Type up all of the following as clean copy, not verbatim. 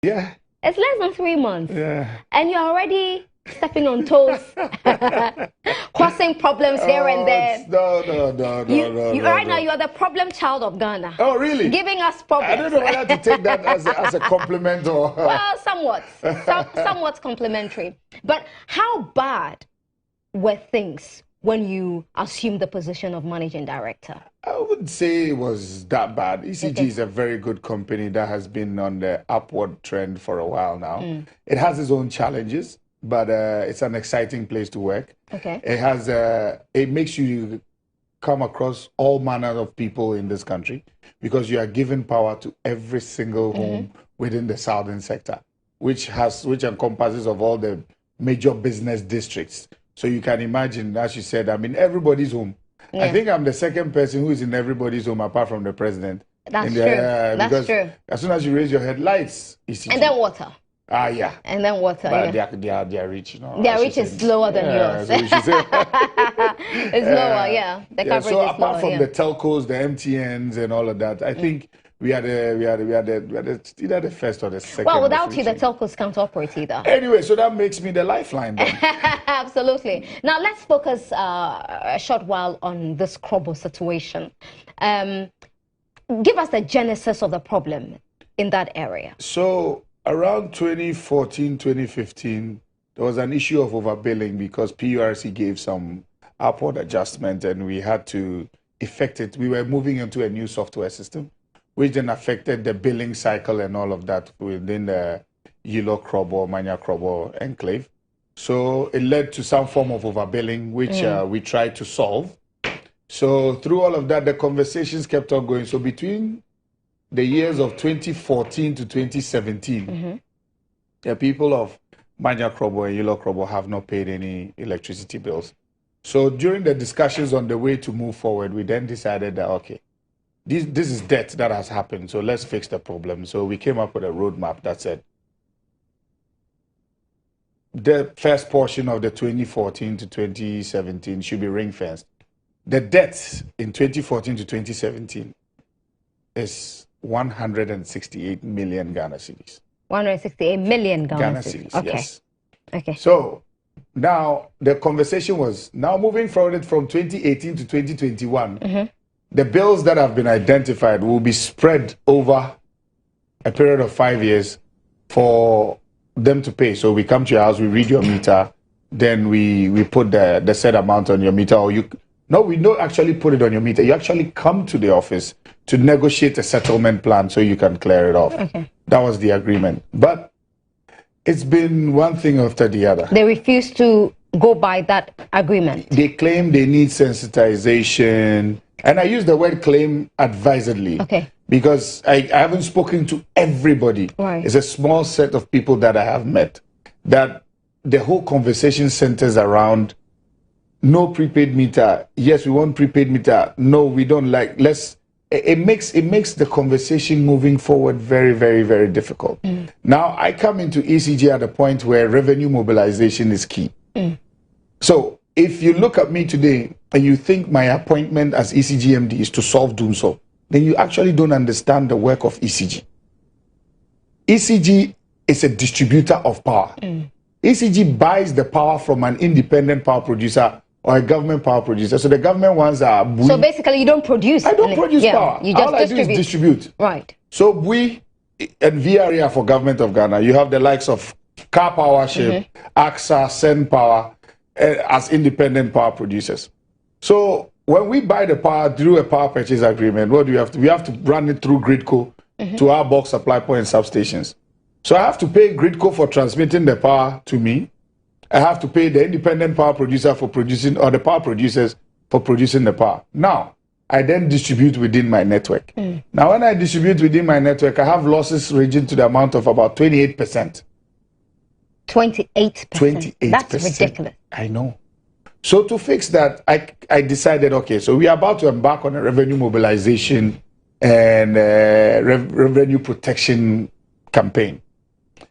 Yeah. It's less than 3 months. Yeah. And you're already stepping on toes, causing problems here and there. No. Right now, you are the problem child of Ghana. Oh, really? Giving us problems. I don't know whether to take that as a compliment or... Well, somewhat complimentary. But how bad were things when you assumed the position of managing director? I wouldn't say it was that bad. ECG is a very good company that has been on the upward trend for a while now. It has its own challenges, but it's an exciting place to work. Okay. It makes you come across all manner of people in this country because you are given power to every single home within the southern sector, which encompasses of all the major business districts. So you can imagine, as you said, I'm in everybody's home. Yeah. I think I'm the second person who is in everybody's home apart from the president. That's true. That's true. As soon as you raise your head, lights. ECG. And then water. Ah, yeah. And then water. But their reach, their reach is lower than yours. So it's lower, yeah. The coverage so is apart lower, from the telcos, the MTNs, and all of that, I think we had either the first or the second. Well, without you, the telcos can't operate either. Anyway, so that makes me the lifeline then. Absolutely. Now let's focus a short while on this Krobo situation. Give us the genesis of the problem in that area. So around 2014, 2015, there was an issue of overbilling because PURC gave some upward adjustment and we had to effect it. We were moving into a new software system, which then affected the billing cycle and all of that within the Yilo Krobo, Manya Krobo enclave. So it led to some form of overbilling, which we tried to solve. So through all of that, the conversations kept on going. So between the years of 2014 to 2017, the people of Manya Krobo and Yilo Krobo have not paid any electricity bills. So during the discussions on the way to move forward, we then decided that, okay, this is debt that has happened, so let's fix the problem. So we came up with a roadmap that said the first portion of the 2014 to 2017 should be ring-fenced. The debt in 2014 to 2017 is 168 million Ghana cedis. 168 million Ghana cedis. Okay. Yes. Okay. So now the conversation was now moving forward from 2018 to 2021. The bills that have been identified will be spread over a period of 5 years for them to pay. So we come to your house, we read your meter, then we put the said amount on your meter, or we don't actually put it on your meter. You actually come to the office to negotiate a settlement plan so you can clear it off. Okay. That was the agreement. But it's been one thing after the other. They refuse to go by that agreement. They claim they need sensitization. And I use the word claim advisedly. Okay. Because I haven't spoken to everybody. Right. It's a small set of people that I have met. That the whole conversation centers around no prepaid meter. Yes, we want prepaid meter. No, we don't like. It makes the conversation moving forward very, very, very difficult. Now, I come into ECG at a point where revenue mobilization is key. So if you look at me today and you think my appointment as ECG MD is to solve Doomso, then you actually don't understand the work of ECG. ECG is a distributor of power. ECG buys the power from an independent power producer or a government power producer. So the government ones are... So basically you don't produce... I don't produce power. You just All I do is distribute. Right. So we and VRA for Government of Ghana, you have the likes of Car Powership, AXA, Sen Power, as independent power producers. So when we buy the power through a power purchase agreement, what do we have to? We have to run it through Gridco to our bulk supply point substations. So I have to pay Gridco for transmitting the power to me. I have to pay the independent power producer for producing, or the power producers for producing the power. Now, I then distribute within my network. Now, when I distribute within my network, I have losses ranging to the amount of about 28%. 28%. 28%. That's ridiculous. I know. So to fix that, I decided, okay, so we are about to embark on a revenue mobilization and revenue protection campaign.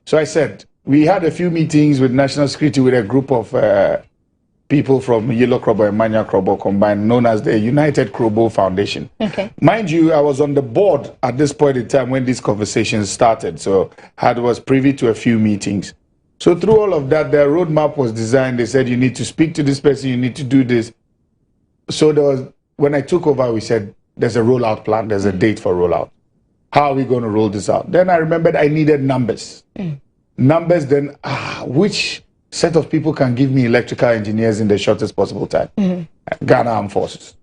So I said, we had a few meetings with national security with a group of people from Yellow Krobo and Manya Krobo combined, known as the United Krobo Foundation. Okay. Mind you, I was on the board at this point in time when these conversations started, so I was privy to a few meetings. So through all of that, their roadmap was designed. They said, you need to speak to this person, you need to do this. So there was, when I took over, we said, there's a rollout plan, there's a date for rollout. How are we going to roll this out? Then I remembered I needed numbers. Numbers, then, which set of people can give me electrical engineers in the shortest possible time? Ghana Armed Forces.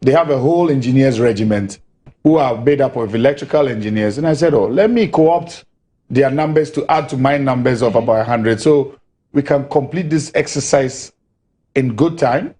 They have a whole engineers regiment who are made up of electrical engineers. And I said, oh, let me co-opt their numbers to add to my numbers of about 100. So we can complete this exercise in good time,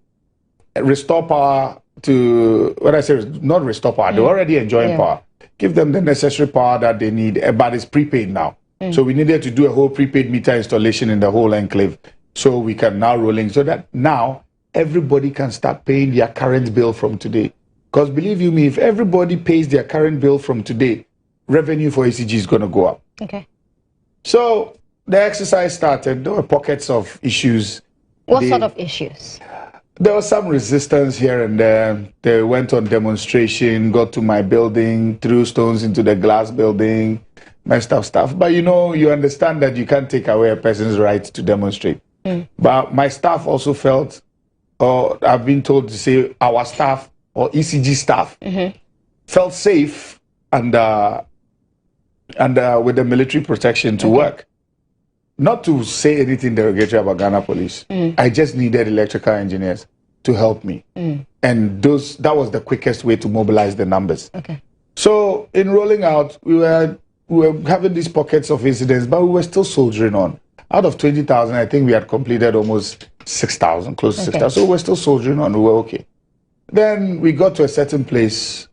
restore power to, what I say is not restore power, they're already enjoying power. Give them the necessary power that they need, but it's prepaid now. So we needed to do a whole prepaid meter installation in the whole enclave so we can now rolling, so that now everybody can start paying their current bill from today. Because believe you me, if everybody pays their current bill from today, revenue for ECG is going to go up. Okay. So the exercise started. There were pockets of issues. What sort of issues? There was some resistance here and there. They went on demonstration, got to my building, threw stones into the glass building, messed up stuff. But you know, you understand that you can't take away a person's right to demonstrate. But my staff also felt, or I've been told to say our staff or ECG staff felt safe and with the military protection to work. Not to say anything derogatory about Ghana Police. I just needed electrical engineers to help me. And that was the quickest way to mobilize the numbers. Okay. So in rolling out, we were having these pockets of incidents, but we were still soldiering on. Out of 20,000, I think we had completed almost 6,000, close to 6,000. So we were still soldiering on. We were okay. Then we got to a certain place.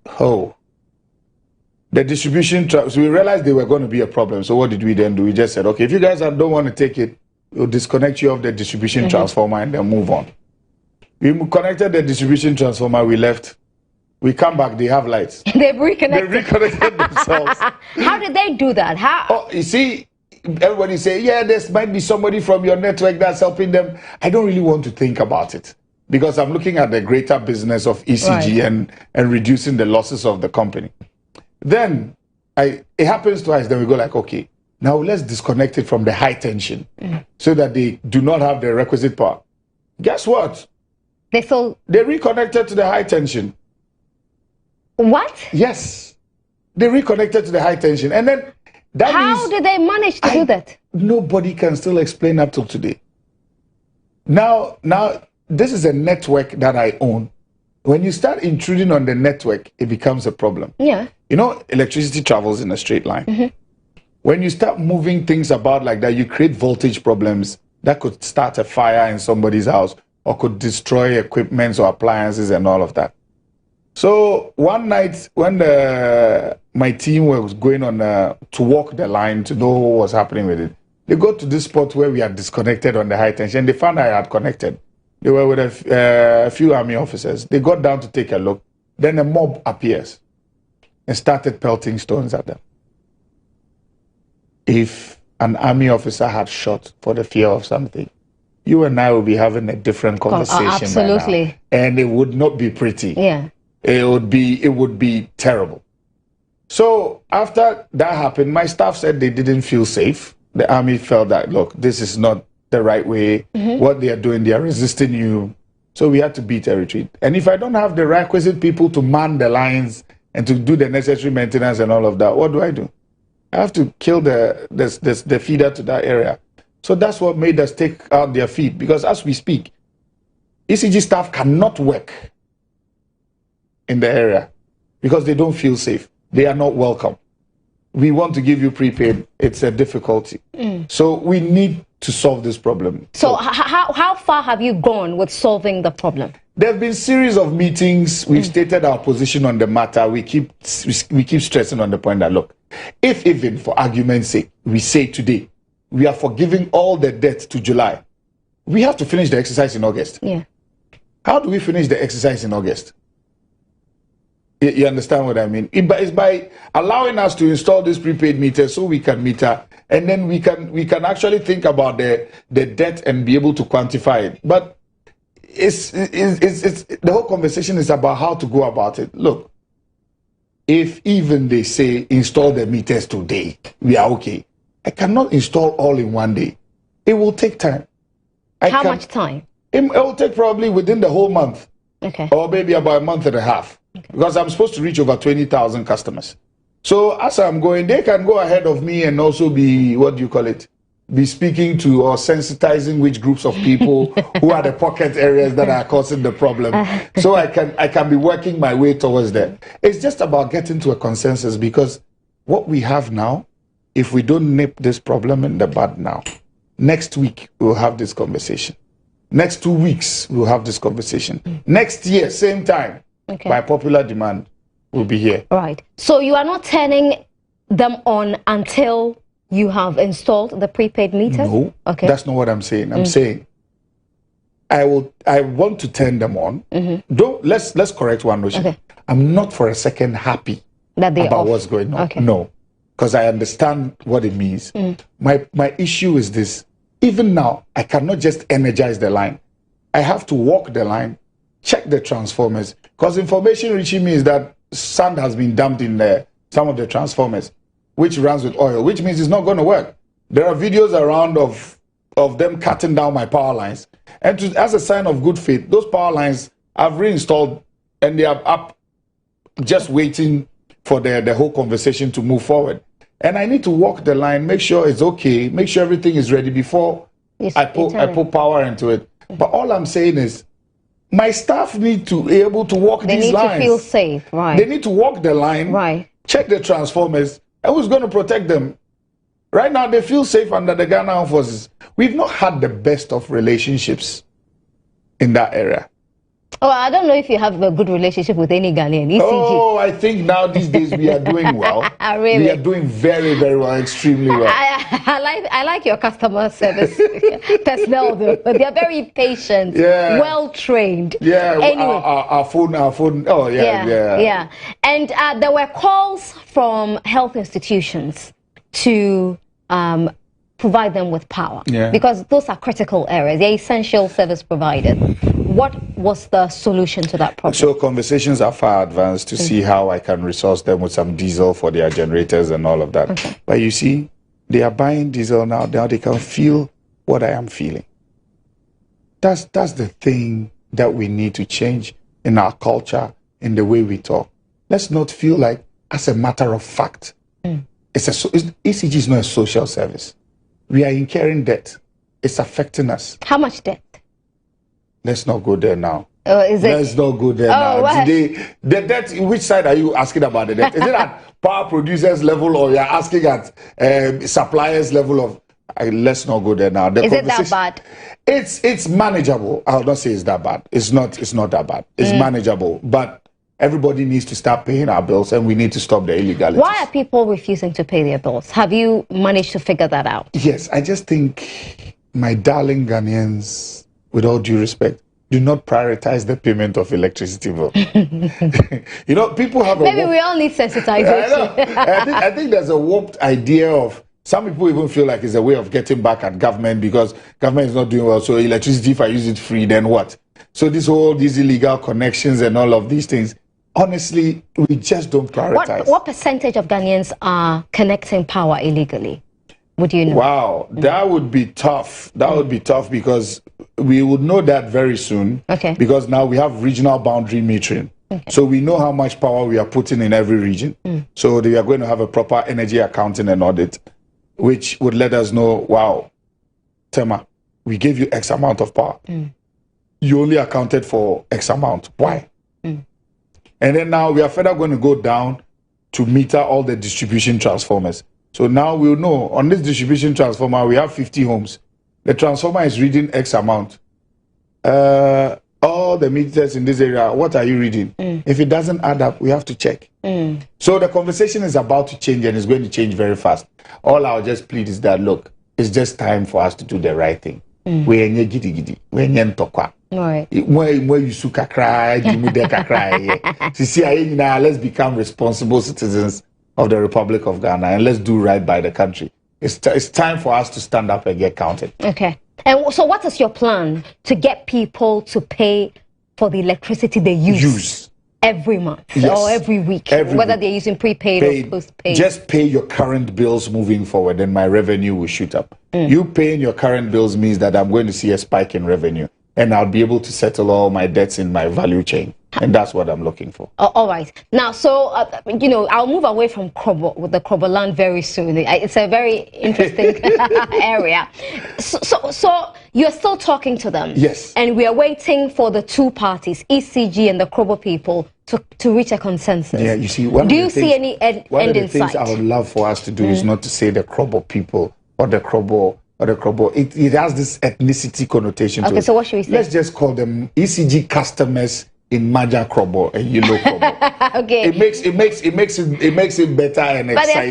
The distribution, so we realized they were going to be a problem. So what did we then do? We just said, okay, if you guys don't want to take it, we'll disconnect you of the distribution transformer and then move on. We connected the distribution transformer, we left. We come back, they have lights. They've reconnected. They reconnected themselves. How did they do that? How? Oh, you see, everybody say, yeah, there might be somebody from your network that's helping them. I don't really want to think about it because I'm looking at the greater business of ECG and reducing the losses of the company. Then it happens twice. Then we go like, okay, now let's disconnect it from the high tension so that they do not have the requisite power. Guess what? They reconnected to the high tension. What? Yes, they reconnected to the high tension, and then how did they manage to do that? Nobody can still explain up till today. Now, this is a network that I own. When you start intruding on the network, it becomes a problem. Yeah. You know, electricity travels in a straight line. When you start moving things about like that, you create voltage problems that could start a fire in somebody's house or could destroy equipment or appliances and all of that. So one night when my team was going on to walk the line to know what was happening with it, they got to this spot where we had disconnected on the high tension. They found I had connected. They were with a few army officers. They got down to take a look. Then a mob appears and started pelting stones at them. If an army officer had shot for the fear of something, you and I would be having a different conversation. Absolutely. By now, and it would not be pretty. Yeah. It would be terrible. So after that happened, my staff said they didn't feel safe. The army felt that, look, this is not the right way. What they are doing, they are resisting you. So we had to beat a retreat. And if I don't have the requisite people to man the lines and to do the necessary maintenance and all of that, what do? I have to kill the feeder to that area. So that's what made us take out their feed. Because as we speak, ECG staff cannot work in the area because they don't feel safe. They are not welcome. We want to give you prepaid. It's a difficulty. So we need to solve this problem. So how far have you gone with solving the problem? There have been series of meetings. We've stated our position on the matter. We keep stressing on the point that, look, if even for argument's sake, we say today, we are forgiving all the debt to July, we have to finish the exercise in August. Yeah. How do we finish the exercise in August? You understand what I mean? It's by allowing us to install this prepaid meter so we can meter, and then we can actually think about the debt and be able to quantify it. But it's the whole conversation is about how to go about it. Look, if even they say install the meters today, we are okay. I cannot install all in one day. It will take time. How much time? It will take probably within the whole month. Okay. Or maybe about a month and a half. Okay. Because I'm supposed to reach over 20,000 customers. So as I'm going, they can go ahead of me and also be, what do you call it? Be speaking to or sensitizing which groups of people who are the pocket areas that are causing the problem. So I can be working my way towards that. It's just about getting to a consensus, because what we have now, if we don't nip this problem in the bud now, next week we'll have this conversation. Next 2 weeks we'll have this conversation. Next year, same time, by popular demand, we'll be here. Right. So you are not turning them on until you have installed the prepaid meter? No, that's not what I'm saying. I'm saying I want to turn them on. Let's correct one notion. I'm not for a second happy that about what's going on. No, because I understand what it means. My issue is this. Even now, I cannot just energize the line. I have to walk the line, check the transformers, because information reaching me is that sand has been dumped in some of the transformers, which runs with oil, which means it's not going to work. There are videos around of them cutting down my power lines. And as a sign of good faith, those power lines I've reinstalled and they are up just waiting for the whole conversation to move forward. And I need to walk the line, make sure it's okay, make sure everything is ready before I put power into it. But all I'm saying is, my staff need to be able to walk these lines. They need to feel safe, right? They need to walk the line, right? Check the transformers. And who's going to protect them? Right now, they feel safe under the Ghana Armed Forces. We've not had the best of relationships in that area. Oh, I don't know if you have a good relationship with any Ghanaian. ECG. Oh, I think now these days we are doing well. Really? We are doing very, very well, extremely well. I like your customer service personnel, though. They are very patient, well trained. Yeah, anyway. our phone. Oh, yeah. And there were calls from health institutions to provide them with power, because those are critical areas. They're essential service providers. What was the solution to that problem? So conversations are far advanced to see how I can resource them with some diesel for their generators and all of that. But you see, they are buying diesel now. Now they can feel what I am feeling. That's the thing that we need to change in our culture, in the way we talk. Let's not feel like, as a matter of fact, ECG is not a social service. We are incurring debt. It's affecting us. How much debt? Let's not go there now. Let's not go there now. The debt, which side are you asking about the debt? Is it at power producers level, or you're asking at suppliers level of? Let's not go there now. Is it that bad? It's manageable. I'll not say it's that bad. It's not that bad. It's manageable. But everybody needs to start paying our bills, and we need to stop the illegalities. Why are people refusing to pay their bills? Have you managed to figure that out? Yes, I just think, my darling Ghanaians, with all due respect, do not prioritize the payment of electricity bill. You know, people have maybe we all need sensitization. I think there's a warped idea of, some people even feel like it's a way of getting back at government because government is not doing well. So electricity, if I use it free, then what? So these illegal connections and all of these things, honestly, we just don't prioritize. What percentage of Ghanaians are connecting power illegally? Would you know? Wow, that would be tough. That would be tough, because we would know that very soon. Because now we have regional boundary metering. So we know how much power we are putting in every region. So they are going to have a proper energy accounting and audit, which would let us know, wow, Tema, we gave you X amount of power. You only accounted for X amount. Why? And then now we are further going to go down to meter all the distribution transformers. So now we'll know, on this distribution transformer, we have 50 homes. The transformer is reading X amount. All the meters in this area, what are you reading? If it doesn't add up, we have to check. So the conversation is about to change, and it's going to change very fast. All I'll just plead is that, look, it's just time for us to do the right thing. We're nye gidi gidi. We're nye ntokwa. Right. Let's become responsible citizens of the Republic of Ghana, and let's do right by the country. It's time for us to stand up and get counted. Okay. And so what is your plan to get people to pay for the electricity they use every month or every week, whether they're using prepaid or postpaid? Just pay your current bills moving forward, and my revenue will shoot up. You paying your current bills means that I'm going to see a spike in revenue, and I'll be able to settle all my debts in my value chain. And that's what I'm looking for. All right. Now, so, I'll move away from Krobo, with the Krobo land very soon. It's a very interesting area. So you're still talking to them? Yes. And we are waiting for the two parties, ECG and the Krobo people, to reach a consensus. Yeah, you see, do you see any end in sight? One of the things I would love for us to do is not to say the Krobo people or the Krobo. It has this ethnicity connotation to it. Okay, so what should we say? Let's just call them ECG customers in Maja Krobo and Yellow Krobo. Okay. It makes it better and exciting.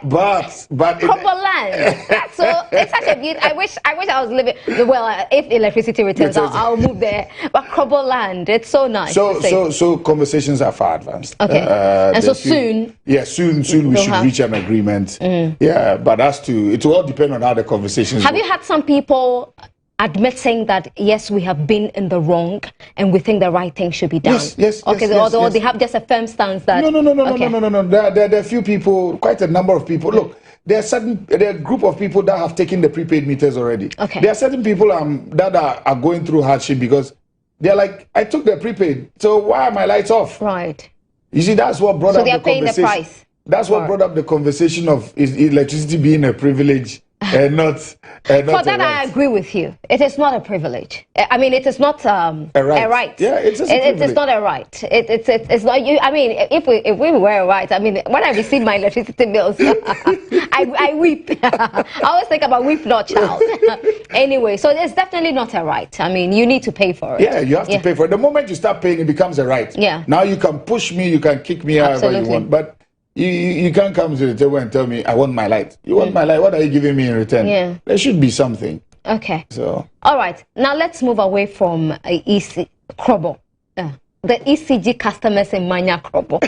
But Krobo land. So it's such a beautiful. I wish I was living. Well, if electricity returns, I'll move there. But Krobo land, it's so nice. So conversations are far advanced. Okay. And so soon. Yeah, soon we should reach an agreement. Yeah, but it will all depend on how the conversations. Have you had some people admitting that yes, we have been in the wrong and we think the right thing should be done? Yes. Okay, or they have just a firm stance that no. There are a few people, quite a number of people. Look, there are a group of people that have taken the prepaid meters already. Okay. There are certain people that are going through hardship because they're like, I took the prepaid, so why are my lights off? Right. You see, that's what brought up the conversation. So they're paying the price. That's what brought up the conversation of is electricity being a privilege and not for that, I agree with you. It is not a privilege. I mean, it is not a right. Yeah, it's not a right. It's not you. I mean, if we were a right, I mean, when I receive my electricity bills, I weep. I always think about weep not child. Anyway, so it's definitely not a right. I mean, you need to pay for it. Yeah, you have to pay for it. The moment you start paying, it becomes a right. Yeah. Now you can push me, you can kick me however you want, but you can't come to the table and tell me, I want my light. You want my light? What are you giving me in return? Yeah. There should be something. Okay. So. All right. Now let's move away from Krobo. The ECG customers in Manya Krobo.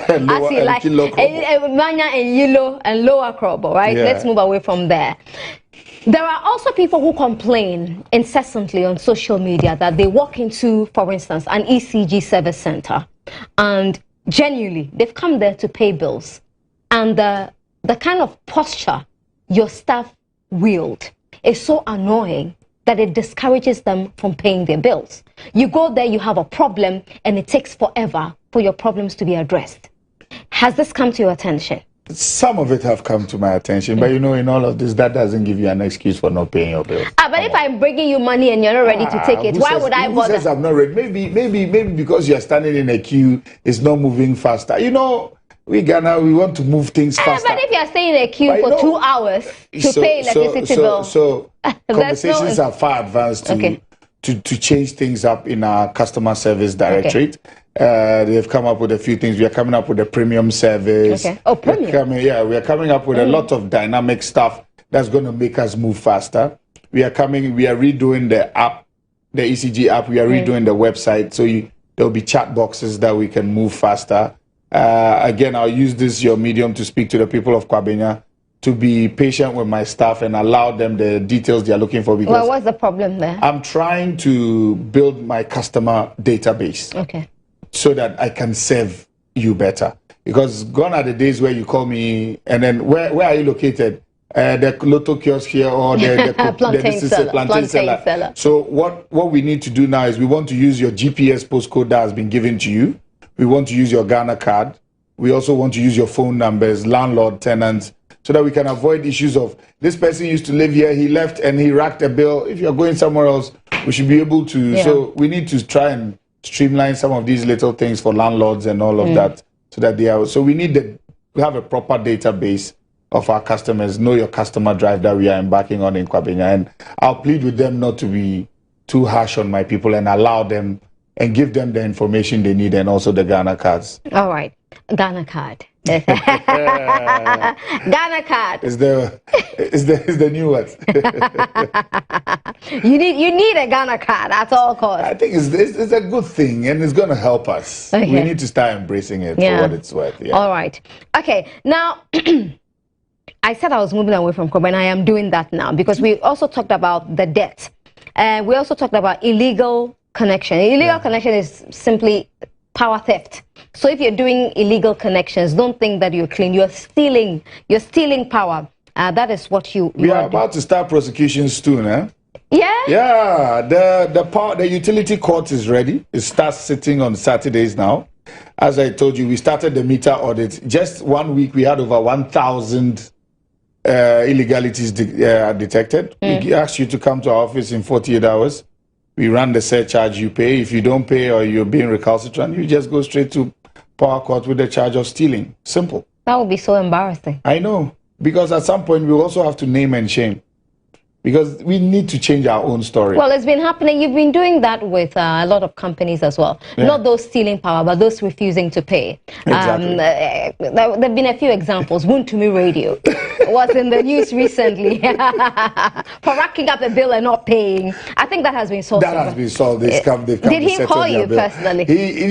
Manya and Yellow and Lower Krobo, right? Yeah. Let's move away from there. There are also people who complain incessantly on social media that they walk into, for instance, an ECG service center, and genuinely they've come there to pay bills. And the kind of posture your staff wield is so annoying that it discourages them from paying their bills. You go there, you have a problem, and it takes forever for your problems to be addressed. Has this come to your attention? Some of it have come to my attention, but in all of this, that doesn't give you an excuse for not paying your bills. But if I'm bringing you money and you're not ready to take it, why would I bother? Who says I'm not ready? Maybe because you're standing in a queue, it's not moving faster. We Ghana, we want to move things faster. But if you're staying in a queue for 2 hours to pay electricity bill, so conversations are far advanced to change things up in our customer service directorate. They've come up with a few things. We are coming up with a premium service. Okay. Oh, premium. We are coming up with a lot of dynamic stuff that's going to make us move faster. We are redoing the app, the ECG app. We are redoing the website, so there'll be chat boxes that we can move faster. Again, I'll use your medium to speak to the people of Kwabena to be patient with my staff and allow them the details they are looking for. Because what's the problem there? I'm trying to build my customer database. Okay. So that I can serve you better. Because gone are the days where you call me and then where are you located? The Lotto kiosk here or the plantain seller. So what we need to do now is we want to use your GPS postcode that has been given to you. We want to use your Ghana card. We also want to use your phone numbers, landlord, tenants, so that we can avoid issues of this person used to live here, he left and he racked a bill. If you're going somewhere else, we should be able to. Yeah. So we need to try and streamline some of these little things for landlords and all of that, so that they are. So we have a proper database of our customers. Know your customer drive that we are embarking on in Kwabena, and I'll plead with them not to be too harsh on my people and allow them and give them the information they need and also the Ghana cards. All right, Ghana card. Ghana card is the new word. you need a Ghana card at all costs. I think it's a good thing and it's going to help us. Okay. We need to start embracing it for what it's worth. Yeah. All right. Okay. Now, I said I was moving away from Krobo, and I am doing that now because we also talked about the debt. We also talked about illegal connection. Illegal connection is simply power theft. So if you're doing illegal connections, don't think that you're clean. You're stealing power. That is what you are about to start prosecutions soon, eh? Yeah. Yeah. The utility court is ready. It starts sitting on Saturdays now. As I told you, we started the meter audit. Just 1 week, we had over 1,000 illegalities detected. We asked you to come to our office in 48 hours. We run the surcharge, you pay. If you don't pay or you're being recalcitrant, you just go straight to power court with the charge of stealing. Simple. That would be so embarrassing. I know. Because at some point, we also have to name and shame. Because we need to change our own story. Well, it's been happening. You've been doing that with a lot of companies as well. Yeah. Not those stealing power, but those refusing to pay. Exactly. There have been a few examples. Wontumi Radio was in the news recently for racking up a bill and not paying. I think that has been solved. That has been solved. They've come Did he call you personally?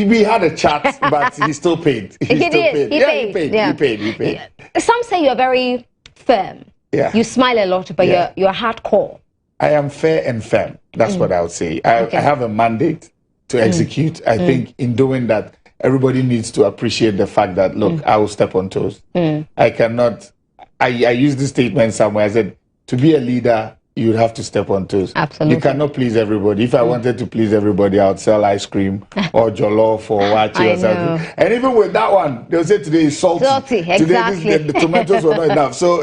We had a chat, but he still paid. He did. He paid. Some say you're very firm. Yeah. You smile a lot, but you're hardcore. I am fair and firm. That's what I would say. I have a mandate to execute. I think in doing that, everybody needs to appreciate the fact that, look, I will step on toes. I cannot, I used this statement somewhere. I said, to be a leader, you would have to step on toes. Absolutely. You cannot please everybody. If I wanted to please everybody, I would sell ice cream or jollof or wachi or something. And even with that one, they'll say today is salty. Exactly. Today the tomatoes were not enough. So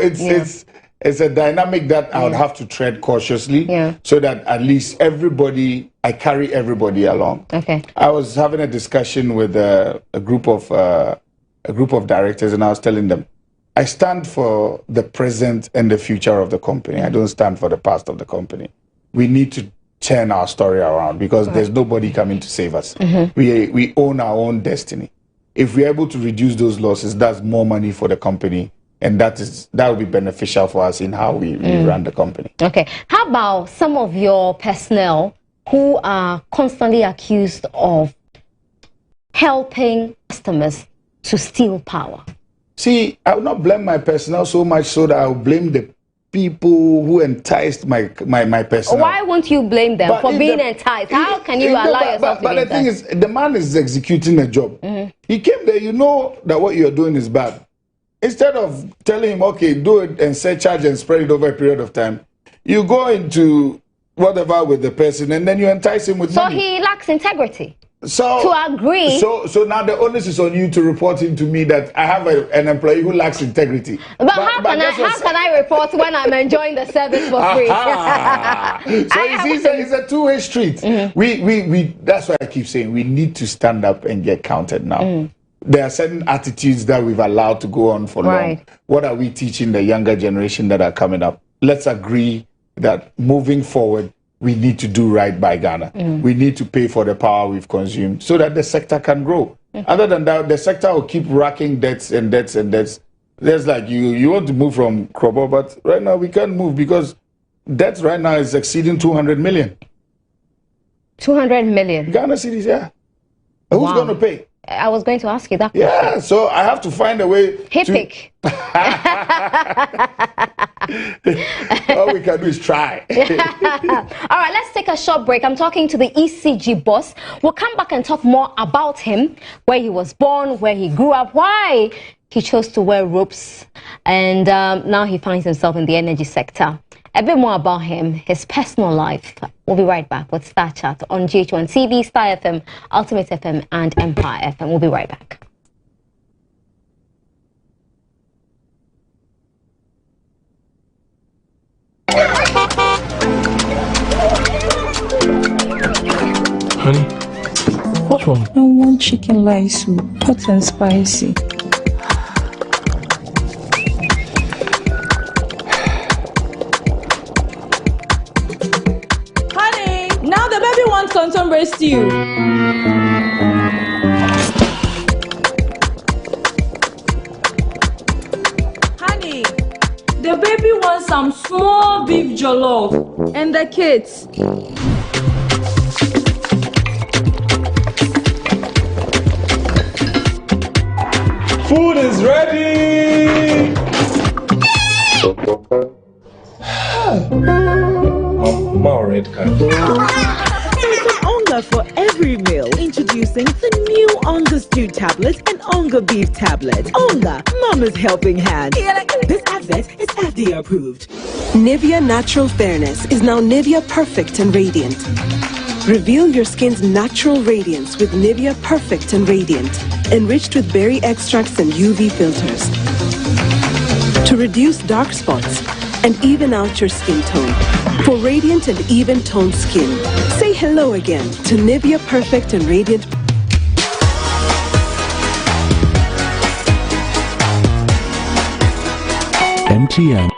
it's a dynamic that I would have to tread cautiously so that at least I carry everybody along. Okay. I was having a discussion with a group of directors, and I was telling them, I stand for the present and the future of the company. I don't stand for the past of the company. We need to turn our story around because there's nobody coming to save us. We own our own destiny. If we're able to reduce those losses, that's more money for the company. And that will be beneficial for us in how we run the company. Okay. How about some of your personnel who are constantly accused of helping customers to steal power? See, I will not blame my personnel so much so that I will blame the people who enticed my personnel. Why won't you blame them for being enticed? How can you allow yourself to be enticed? But the thing is, the man is executing a job. He came there, you know that what you're doing is bad. Instead of telling him, okay, do it and surcharge and spread it over a period of time, you go into whatever with the person and then you entice him with money. So he lacks integrity. So to agree. So now the onus is on you to report him to me that I have an employee who lacks integrity. But how can I report when I'm enjoying the service for free? So it's a two-way street. We that's why I keep saying we need to stand up and get counted now. There are certain attitudes that we've allowed to go on for long. What are we teaching the younger generation that are coming up? Let's agree that moving forward, we need to do right by Ghana. We need to pay for the power we've consumed so that the sector can grow. Other than that, the sector will keep racking debts and debts and debts. There's like you want to move from Krobo, but right now we can't move because debts right now is exceeding 200 million. 200 million? Ghana cedis, yeah. Who's going to pay? I was going to ask you that question. Yeah, so I have to find a way All we can do is try. All right, let's take a short break. I'm talking to the ECG boss. We'll come back and talk more about him, where he was born, where he grew up, why he chose to wear ropes, and now he finds himself in the energy sector. A bit more about him, his personal life. We'll be right back with Starr Chat on GH1 TV, Star FM, Ultimate FM, and Empire FM. We'll be right back. Honey, what's wrong? I want chicken rice soup, hot and spicy. Honey, now the baby wants contemporary stew. Honey, the baby wants some small beef jollof. And the kids. Food is ready! More red card. There's an Onga for every meal. Introducing the new Onga Stew Tablet and Onga Beef Tablet. Onga, Mama's helping hand. This advert is FDA approved. Nivea Natural Fairness is now Nivea Perfect and Radiant. Reveal your skin's natural radiance with Nivea Perfect and Radiant, enriched with berry extracts and UV filters to reduce dark spots and even out your skin tone. For radiant and even toned skin, say hello again to Nivea Perfect and Radiant. MTN.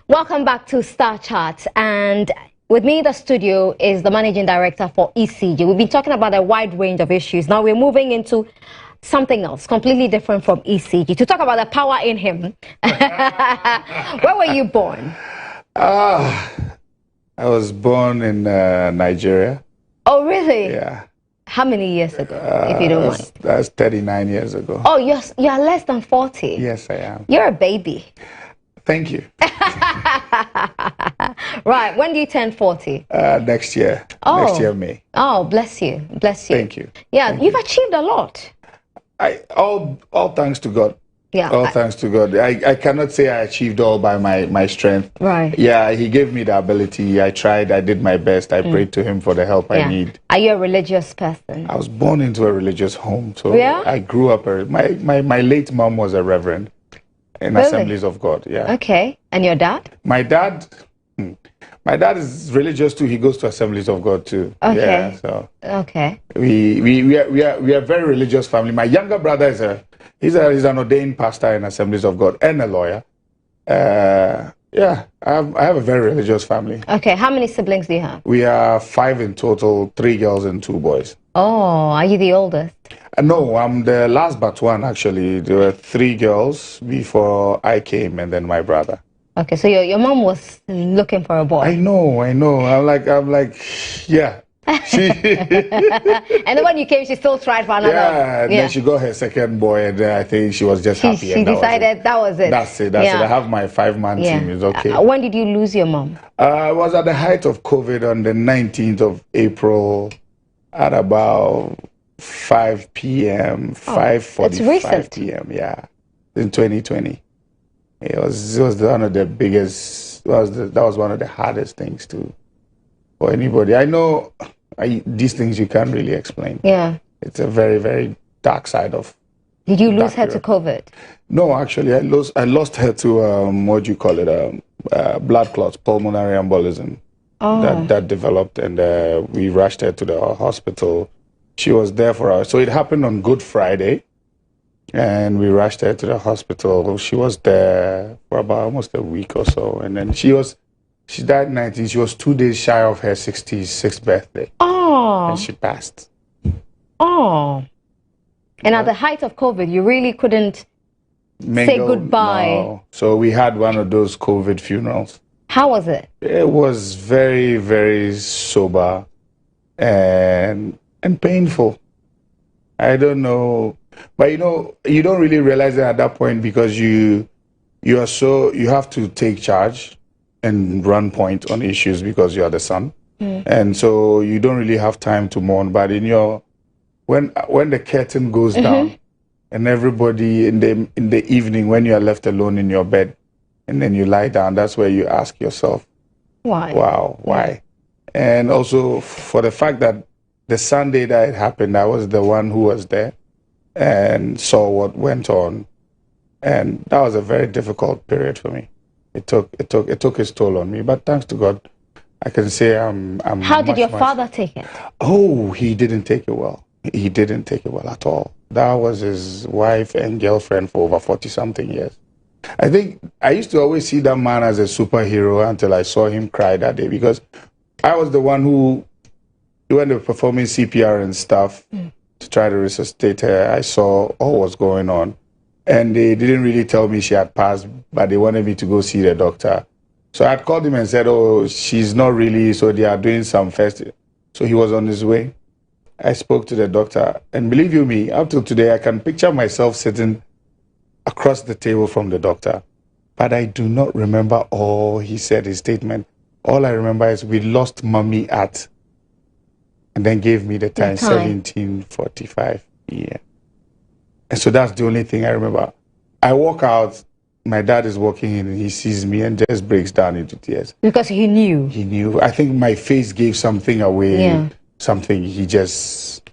Welcome back to Starr Chat, and with me in the studio is the managing director for ECG. We've been talking about a wide range of issues. Now we're moving into something else, completely different from ECG, to talk about the power in him. Where were you born? I was born in Nigeria. Oh, really? Yeah. How many years ago, if you don't mind? That's 39 years ago. Oh, you're less than 40. Yes, I am. You're a baby. Thank you. Right. When do you turn 40? Next year. Oh. Next year, May. Oh, bless you. Bless you. Thank you. Yeah, Thank you've achieved a lot. All thanks to God. Yeah. All thanks to God. I cannot say I achieved all by my strength. Right. Yeah, he gave me the ability. I tried. I did my best. I prayed to him for the help I need. Are you a religious person? I was born into a religious home. So Yeah? I grew up. My late mom was a reverend in Really? Assemblies of God. Yeah. Okay. And your dad? My dad is religious too. He goes to Assemblies of God too. Okay. Yeah, so Okay. we are a very religious family. My younger brother is an ordained pastor in Assemblies of God and a lawyer. Yeah, I have a very religious family. Okay. How many siblings do you have? We are 5 in total, 3 girls and 2 boys. Oh, are you the oldest? No, I'm the last but one actually. There were 3 girls before I came, and then my brother. Okay, so your mom was looking for a boy. I know. I'm like, yeah. She And then when you came, she still tried for another. Yeah, and then she got her second boy, and then I think she was just happy. She decided that was it. That's it. That's it. I have my 5-man team. It's okay. When did you lose your mom? It was at the height of COVID on the 19th of April at about 5 p.m., 5:45 p.m. Yeah, in 2020. It was one of the biggest. That was one of the hardest things for anybody. I know these things you can't really explain. Yeah, it's a very, very dark side of. Did you lose her to COVID? No, actually, I lost her to what do you call it? Blood clots, pulmonary embolism. Oh. That developed, and we rushed her to the hospital. She was there for us. So it happened on Good Friday, and we rushed her to the hospital. She was there for about almost a week or so, and then she died 19. She was 2 days shy of her 66th birthday. Oh. And she passed. Oh. And at the height of COVID, you really couldn't say goodbye. No. So we had one of those COVID funerals. How was it? It was very, very sober and painful. I don't know. But you don't really realize it at that point because you have to take charge and run point on issues because you are the son. And so you don't really have time to mourn. But when the curtain goes down and everybody in the evening when you are left alone in your bed and then you lie down, that's where you ask yourself, why? Wow, why? And also for the fact that the Sunday that it happened, I was the one who was there and saw what went on. And that was a very difficult period for me. It took its toll on me. But thanks to God, I can say I'm How did your father take it? Oh, he didn't take it well. He didn't take it well at all. That was his wife and girlfriend for over 40-something years. I think I used to always see that man as a superhero until I saw him cry that day, because I was the one who, when they were performing CPR and stuff to try to resuscitate her, I saw all what's going on. And they didn't really tell me she had passed, but they wanted me to go see the doctor. So I had called him and said, oh, she's not really, so they are doing some first. So he was on his way. I spoke to the doctor, and believe you me, up till today, I can picture myself sitting across the table from the doctor, but I do not remember all he said, his statement. All I remember is we lost mommy at, and then gave me the time. 1745. Yeah. And so that's the only thing I remember. I walk out, my dad is walking in, and he sees me and just breaks down into tears. Because he knew. He knew. I think my face gave something away. Yeah. Something he just...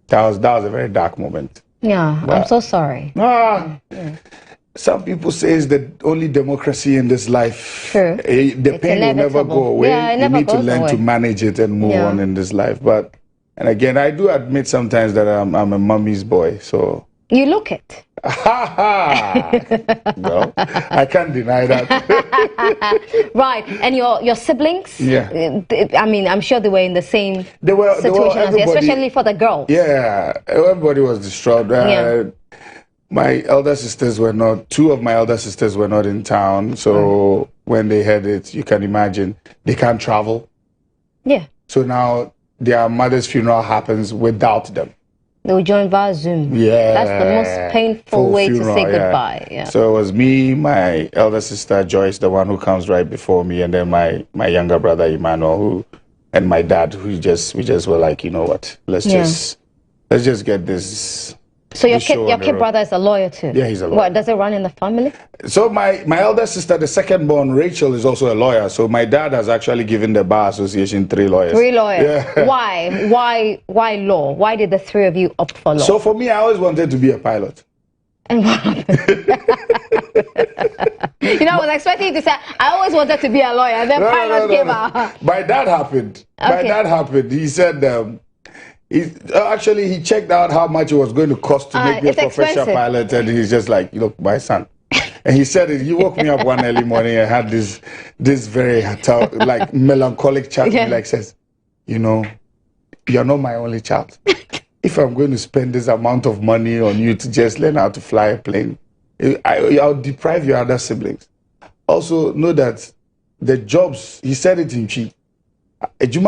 That was a very dark moment. Yeah, But, I'm so sorry. Some people say it's the only democracy in this life. True. The pain will never go away. Yeah, it you never need to goes learn away. to manage it and move on in this life. But, and again, I do admit sometimes that I'm a mummy's boy. So. You look it. Well, I can't deny that. Right, and your siblings? Yeah. I mean, I'm sure they were in the same They were situation as you, especially for the girls. Yeah, everybody was distraught. My elder sisters were not, two of my elder sisters were not in town. So when they heard it, you can imagine, they can't travel. Yeah. So now their mother's funeral happens without them. They will join via Zoom. Yeah. That's the most painful Full way funeral, to say goodbye. Yeah. So it was me, my elder sister Joyce, the one who comes right before me, and then my younger brother Emmanuel, and my dad, we just were like, you know what, let's just get this. So your kid brother is a lawyer too? Yeah, he's a lawyer. What, does it run in the family? So my elder sister, the second born, Rachel, is also a lawyer. So my dad has actually given the Bar Association 3 lawyers. 3 lawyers. Yeah. Why law? Why did the 3 of you opt for law? So for me, I always wanted to be a pilot. And what happened? You know, I was expecting you to say, I always wanted to be a lawyer. Then pilot came out. My dad happened. My dad happened. He said... He checked out how much it was going to cost to make me a professional pilot, and he's just like, look, my son. And he said it. He woke me up one early morning and had this very like melancholic chat. Yeah. He like says, you know, you're not my only child. If I'm going to spend this amount of money on you to just learn how to fly a plane, I'll deprive your other siblings. Also, know that the jobs, he said it in Chi. So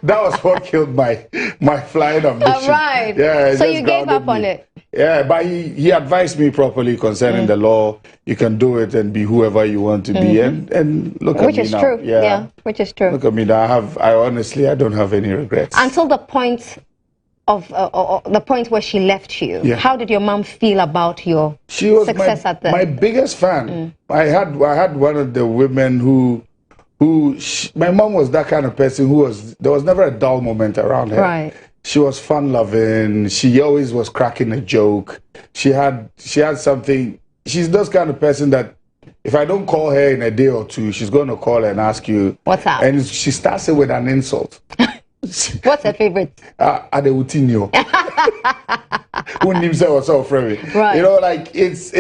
that was what killed my flying ambition. Right. Yeah, so you gave up on it. Yeah, but he advised me properly concerning the law. You can do it and be whoever you want to be, and look at me now. Which is true. Yeah, which is true. Look at me now. I honestly don't have any regrets. Until the point of the point where she left you. Yeah. How did your mom feel about your success at that? My biggest fan. I had one of the women who my mom was that kind of person there was never a dull moment around her. Right. She was fun loving. She always was cracking a joke. She had something. She's those kind of person that if I don't call her in a day or two, she's going to call and ask you what's up, and she starts it with an insult. What's her favorite? Adewutinho. Who himself was so friendly. Right. You know, like it's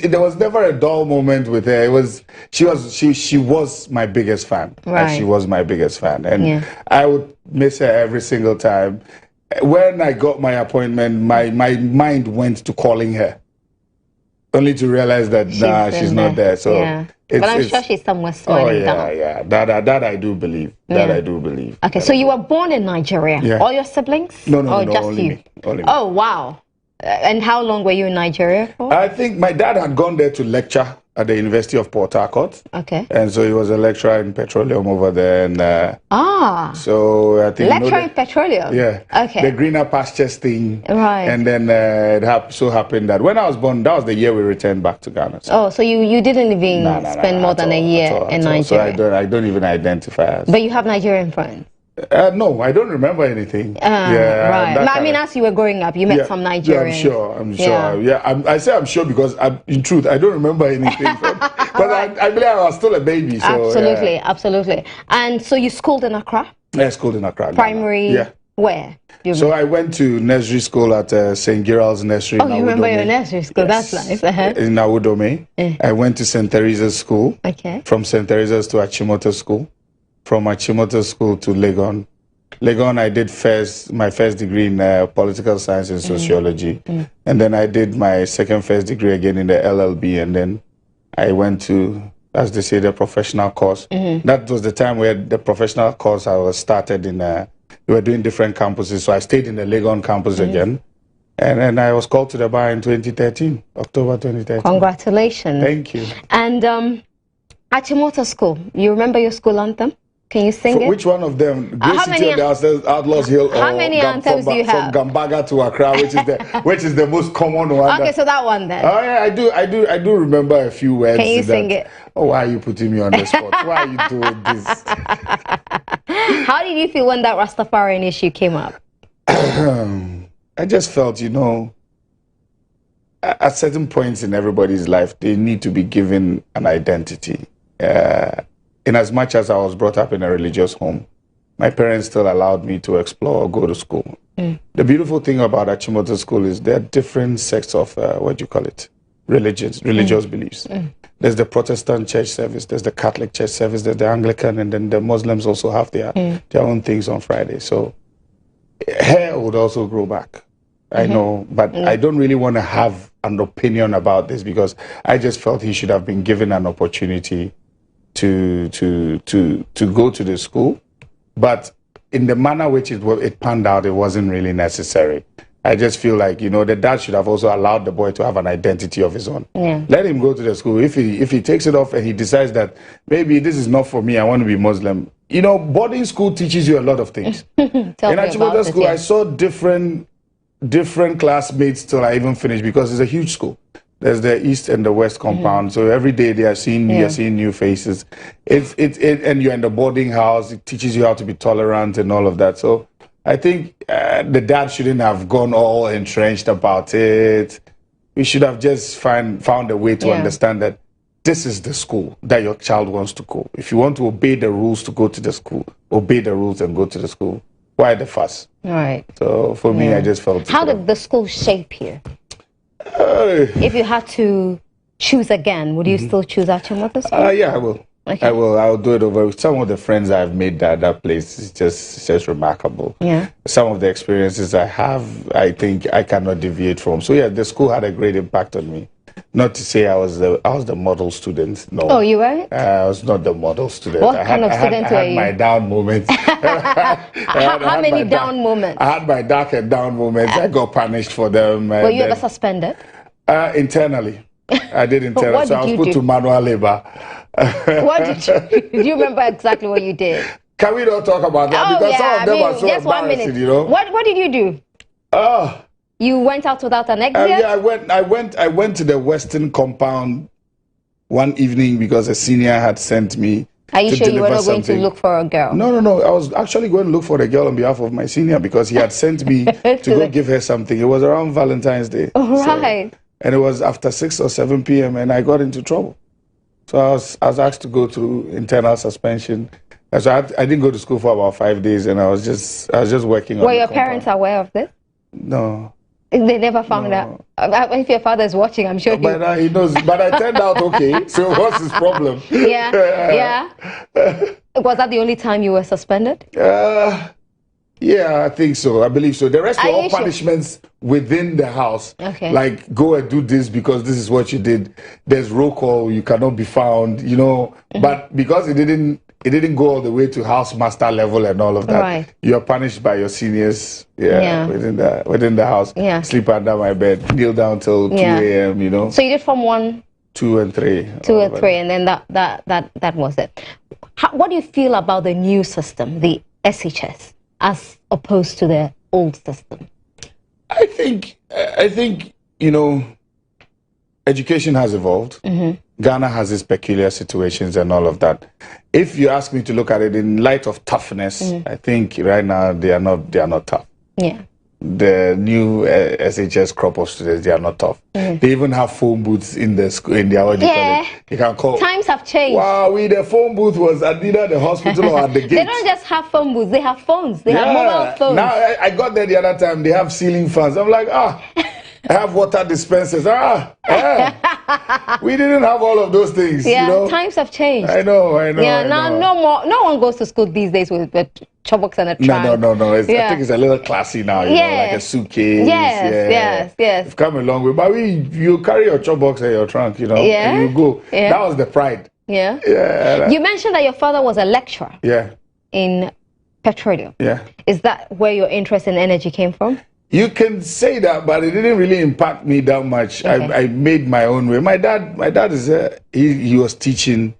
there was never a dull moment with her. It was she was my biggest fan. Right. She was my biggest fan, and I would miss her every single time. When I got my appointment, my mind went to calling her, only to realize that she's not there. So. Yeah. But I'm sure she's somewhere smiling down. Yeah. That I do believe. That I do believe. Okay, so you were born in Nigeria. Yeah. All your siblings? No, just only you? Me. Only me. Oh, wow. And how long were you in Nigeria for? I think my dad had gone there to lecture at the University of Port Harcourt. Okay. And so he was a lecturer in petroleum over there. And so I think lecturer in petroleum. Yeah. Okay. The greener pastures thing. Right. And then it so happened that when I was born, that was the year we returned back to Ghana. So you didn't even spend more than a year in Nigeria. So I don't even identify as. But you have Nigerian friends. No, I don't remember anything. Right. I mean, as you were growing up, you met some Nigerians. Yeah, I'm sure. Yeah, I say I'm sure because in truth, I don't remember anything. But I believe I was still a baby. So, absolutely. And so you schooled in Accra? Yeah, school in Accra. Primary? Yeah. Where? So I went to nursery school at St. Gerald's Nursery. Oh, you remember your nursery school? Yes. That's nice. Uh-huh. In Awudome. I went to St. Teresa's School. Okay. From St. Teresa's to Achimota School. From Achimota School to Legon. Legon, I did my first degree in political science and sociology. And then I did my first degree again in the LLB. And then I went to, as they say, the professional course. That was the time where the professional course I was started in, we were doing different campuses. So I stayed in the Legon campus again. And then I was called to the bar in 2013, October 2013. Congratulations. Thank you. And Achimota School, you remember your school anthem? Can you sing it? Which one of them? How many Outlaws Hill, or how many anthems do you have? From Gambaga to Accra, which is the most common one. Okay, so that one then. Oh yeah, I do remember a few words. Can you sing it? Oh, why are you putting me on the spot? Why are you doing this? How did you feel when that Rastafarian issue came up? I just felt, at certain points in everybody's life, they need to be given an identity. In as much as I was brought up in a religious home, my parents still allowed me to explore or go to school. The beautiful thing about Achimota School is there are different sects of, religious beliefs. There's the Protestant church service, there's the Catholic church service, there's the Anglican, and then the Muslims also have their own things on Friday. So hair would also grow back. I know, but I don't really want to have an opinion about this because I just felt he should have been given an opportunity to go to the school, but in the manner which it panned out, it wasn't really necessary. I just feel like, the dad should have also allowed the boy to have an identity of his own. Let him go to the school. If he takes it off and he decides that maybe this is not for me, I want to be Muslim. Boarding school teaches you a lot of things. In Achimota School, I saw different classmates till I even finished because it's a huge school. There's the East and the West compound. So every day they are seeing new faces. And you're in the boarding house. It teaches you how to be tolerant and all of that. So I think the dad shouldn't have gone all entrenched about it. We should have just found a way to understand that this is the school that your child wants to go. If you want to obey the rules to go to the school, obey the rules and go to the school. Why the fuss? Right. So for me, I just felt... How did the school shape you? If you had to choose again, would you still choose Achimota School? Yeah, I will. Okay. I'll do it over. Some of the friends I've made at that place is just remarkable. Yeah. Some of the experiences I have, I think I cannot deviate from. So yeah, the school had a great impact on me. Not to say I was the model student. No. Oh, you were? I was not the model student. What kind of student were you? I had my down moments. How many down moments? I had my dark and down moments. I got punished for them. Were you ever suspended? Internally. I did internally. So I was put to manual labor. What did you do? You remember exactly what you did? Can we not talk about that? Because some of them are so just embarrassing, What did you do? You went out without an exit? Yeah, I went to the Western compound one evening because a senior had sent me. Are you sure you were not going to look for a girl? No. I was actually going to look for the girl on behalf of my senior because he had sent me to go give her something. It was around Valentine's Day. Oh, right. And it was after 6 or 7 p.m. and I got into trouble. So I was asked to go through internal suspension. And so I didn't go to school for about 5 days, and I was just working. Were your parents aware of this? No. They never found out. If your father is watching, I'm sure he knows. But I turned out okay. So what's his problem? Yeah. Was that the only time you were suspended? Yeah, I think so. I believe so. The rest were all punishments within the house. Okay. Like, go and do this because this is what you did. There's roll call. You cannot be found, But because it didn't go all the way to housemaster level and all of that. Right. You're punished by your seniors. Within the house. Yeah. Sleep under my bed. Kneel down till 2 a.m. So you did Form 1, 2 and 3. 2 and 3, and then that was it. What do you feel about the new system, the SHS, as opposed to the old system? I think education has evolved. Ghana has its peculiar situations and all of that. If you ask me to look at it in light of toughness, I think right now they are not tough. Yeah. The new SHS crop of students, they are not tough. They even have phone booths in the school, in their auditorium. You can call. Times have changed. Wow, the phone booth was at either the hospital or at the gate. They don't just have phone booths, they have phones. They have mobile phones. Now, I got there the other time, they have ceiling fans. I'm like, I have water dispensers. We didn't have all of those things. Yeah, you know? Times have changed. I know. Yeah, now no one goes to school these days with chopbox and a trunk. No. I think it's a little classy now, you know, like a suitcase. Yes. You've come a long way. But you carry your chopbox and your trunk, you know, and you go. Yeah. That was the pride. Yeah. You mentioned that your father was a lecturer. Yeah. In petroleum. Yeah. Is that where your interest in energy came from? You can say that, but it didn't really impact me that much. Okay. I made my own way. My dad is he was teaching.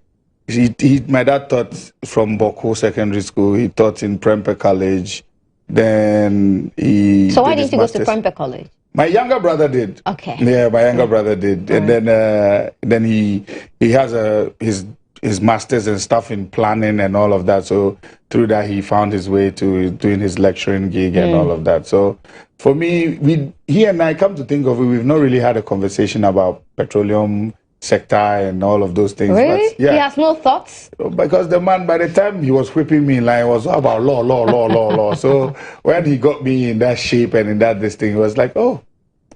My dad taught from Boko Secondary School. He taught in Prempeh College. Then he. So why didn't you go to Prempeh College? My younger brother did. Okay. Yeah, my younger brother did, and then he has his masters and stuff in planning and all of that. So through that, he found his way to doing his lecturing gig and all of that. So for me, he and I, come to think of it, we've not really had a conversation about petroleum sector and all of those things. Really? But, he has no thoughts? Because the man, by the time he was whipping me in line, it was all about law. So when he got me in that shape and in that this thing, it was like, oh,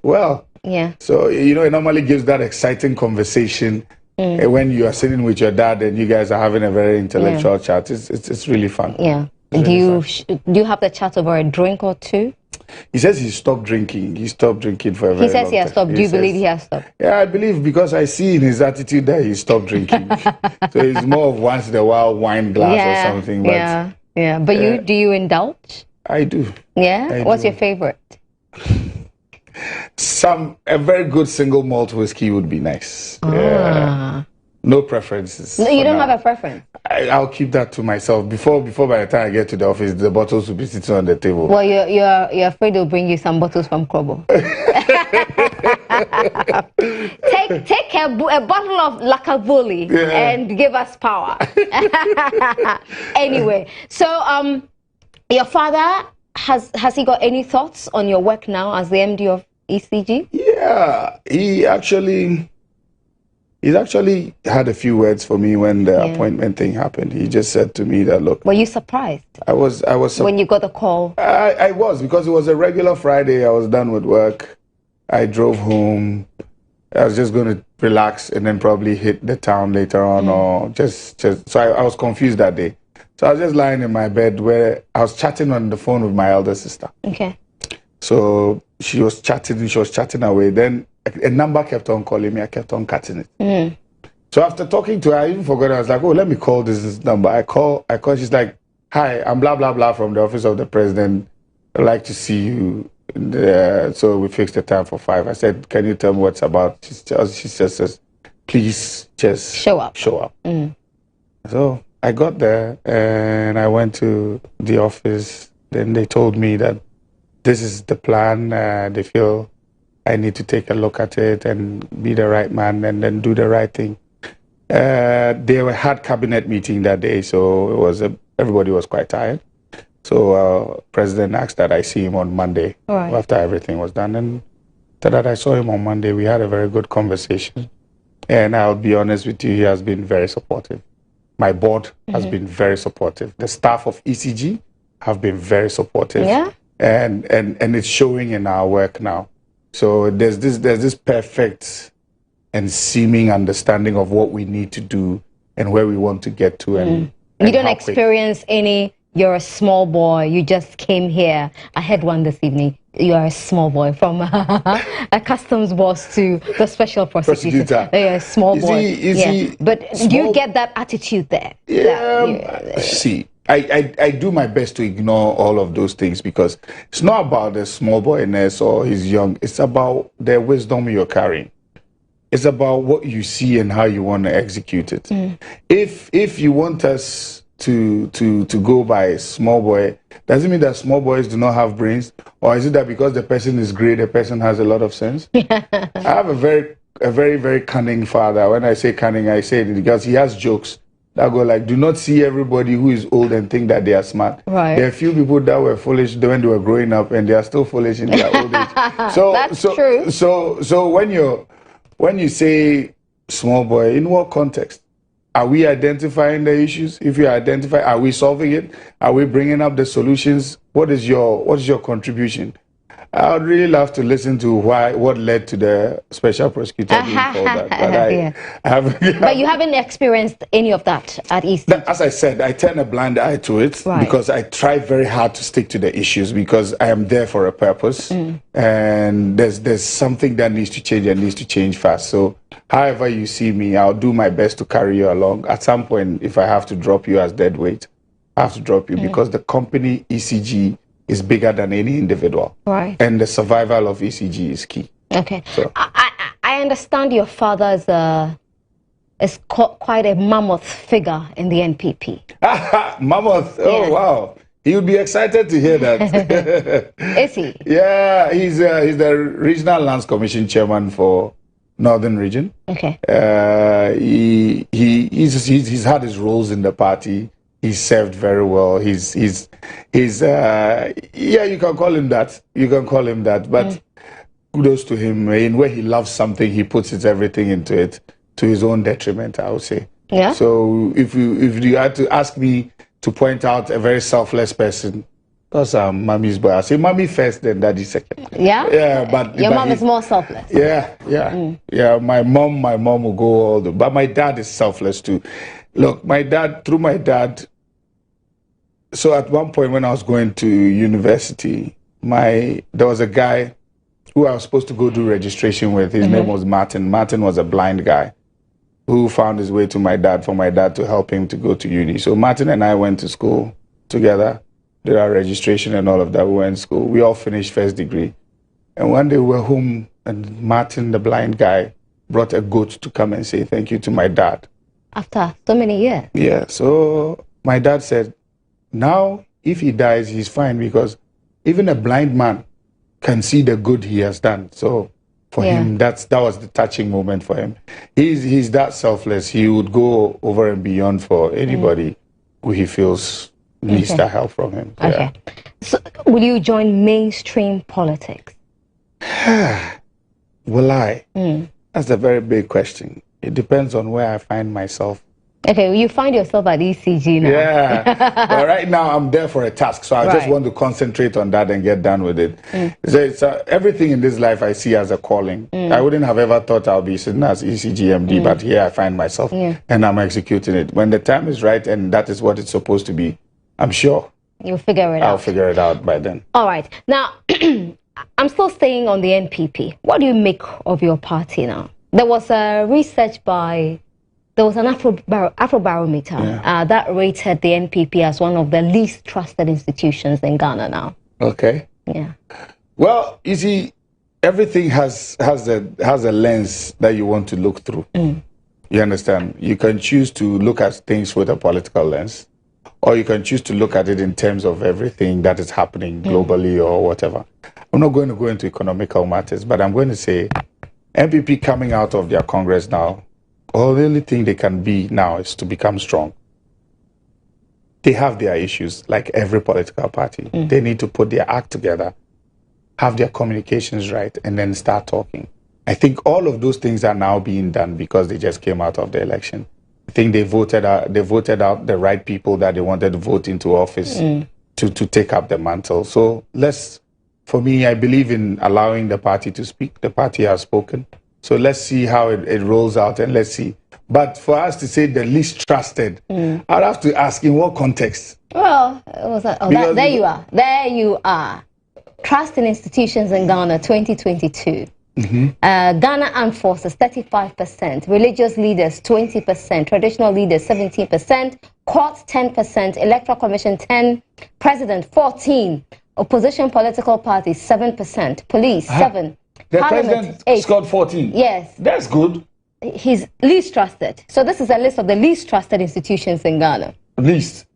well. Yeah. So, you know, it normally gives that exciting conversation when you are sitting with your dad and you guys are having a very intellectual chat. It's really fun. Yeah. Do you have the chat over a drink or two? He says he stopped drinking. He stopped drinking for a very long time. He says he has stopped. Do you believe he has stopped? Yeah, I believe, because I see in his attitude that he stopped drinking. So it's more of once in a while wine glass or something. But, But do you indulge? I do. Yeah? What's your favorite? A very good single malt whiskey would be nice. Yeah. No preferences. No, you don't have a preference? I'll keep that to myself. Before by the time I get to the office, the bottles will be sitting on the table. Well, you're afraid they'll bring you some bottles from Krobo. take a bottle of Lakavuli and give us power. Anyway, so your father, has he got any thoughts on your work now as the MD of ECG? Yeah, he's actually had a few words for me when the appointment thing happened. He just said to me that, look. Were you surprised? I was when you got the call? I was, because it was a regular Friday. I was done with work. I drove home. I was just going to relax and then probably hit the town later on, or just. So I was confused that day. So I was just lying in my bed where I was chatting on the phone with my elder sister. Okay. So she was chatting away. Then a number kept on calling me. I kept on cutting it. So after talking to her, I even forgot. I was like, oh, let me call this number. I call. She's like, hi, I'm blah, blah, blah from the office of the president. I'd like to see you. So we fixed the time for 5. I said, can you tell me what's about? She just says, please just show up. So I got there and I went to the office. Then they told me that this is the plan. They feel I need to take a look at it and be the right man and then do the right thing. They had cabinet meeting that day, so it was everybody was quite tired. So President asked that I see him on Monday after everything was done. And that I saw him on Monday, we had a very good conversation. And I'll be honest with you, he has been very supportive. My board has been very supportive. The staff of ECG have been very supportive. Yeah. And it's showing in our work now. So there's this perfect and seeming understanding of what we need to do and where we want to get to. And you don't experience any, you're a small boy, you just came here. I had one this evening. You are a small boy, from a customs boss to the special prosecutor. Yeah, small boy. But do you get that attitude there? Yeah. See, I do my best to ignore all of those things, because it's not about the small boyness or he's young. It's about the wisdom you're carrying. It's about what you see and how you want to execute it. If you want us to go by small boy, does it mean that small boys do not have brains? Or is it that because the person is great, the person has a lot of sense? I have a very, very cunning father. When I say cunning, I say it because he has jokes that go like, do not see everybody who is old and think that they are smart. Right. There are a few people that were foolish when they were growing up, and they are still foolish in their old age. That's true. So when you say small boy, in what context? Are we identifying the issues? If you identify, are we solving it? Are we bringing up the solutions? What is your contribution? I would really love to listen to what led to the special prosecutor being called that. But but you haven't experienced any of that at ECG. As I said, I turn a blind eye to it because I try very hard to stick to the issues because I am there for a purpose, and there's something that needs to change and needs to change fast. So, however you see me, I'll do my best to carry you along. At some point, if I have to drop you as dead weight, I have to drop you because the company ECG is bigger than any individual. Right. And the survival of ECG is key. Okay. So. I understand your father is quite a mammoth figure in the NPP. Mammoth? Oh, wow. He would be excited to hear that. Is he? Yeah, he's the Regional Lands Commission chairman for Northern Region. Okay. He's had his roles in the party. He's served very well. You can call him that. You can call him that. But kudos to him. In where he loves something, he puts everything into it to his own detriment, I would say. Yeah. So if you had to ask me to point out a very selfless person, because I'm mommy's boy, I say mommy first, then daddy second. Yeah. Yeah, but your mom is more selfless. Yeah. Yeah. My mom will go all the. But my dad is selfless too. Look, through my dad. So at one point when I was going to university, there was a guy who I was supposed to go do registration with. His name was Martin. Martin was a blind guy who found his way to my dad for my dad to help him to go to uni. So Martin and I went to school together, did our registration and all of that. We went to school. We all finished first degree. And one day we were home and Martin, the blind guy, brought a goat to come and say thank you to my dad. After so many years. Yeah. So my dad said, now, if he dies, he's fine because even a blind man can see the good he has done. So for him, that was the touching moment for him. He's that selfless. He would go over and beyond for anybody who he feels needs the help from him. Okay. Yeah. So will you join mainstream politics? Will I? That's a very big question. It depends on where I find myself. Okay, well, you find yourself at ECG now. Yeah, but right now I'm there for a task, so I just want to concentrate on that and get done with it. So everything in this life I see as a calling. I wouldn't have ever thought I'll be sitting as ECG MD, but here I find myself and I'm executing it. When the time is right and that is what it's supposed to be, I'm sure you'll figure it out. I'll figure it out by then. All right. Now, I'm still staying on the NPP. What do you make of your party now? There was a research there was an Afrobarometer that rated the NPP as one of the least trusted institutions in Ghana now. Okay. Yeah. Well, you see, everything has a lens that you want to look through. You understand? You can choose to look at things with a political lens, or you can choose to look at it in terms of everything that is happening globally or whatever. I'm not going to go into economical matters, but I'm going to say NPP coming out of their Congress now, all the only thing they can be now is to become strong. They have their issues, like every political party. They need to put their act together, have their communications right, and then start talking. I think all of those things are now being done because they just came out of the election. I think they voted out the right people that they wanted to vote into office to take up the mantle. So for me, I believe in allowing the party to speak. The party has spoken. So let's see how it rolls out and let's see. But for us to say the least trusted, I'd have to ask in what context? Well, there you are. There you are. Trust in institutions in Ghana 2022. Ghana Armed Forces 35%, religious leaders 20%, traditional leaders 17%, courts 10%, Electoral Commission 10%, President 14%, opposition political parties 7%, police 7%. The Parliament, president scored 14. Yes. That's good. He's least trusted. So this is a list of the least trusted institutions in Ghana. Least?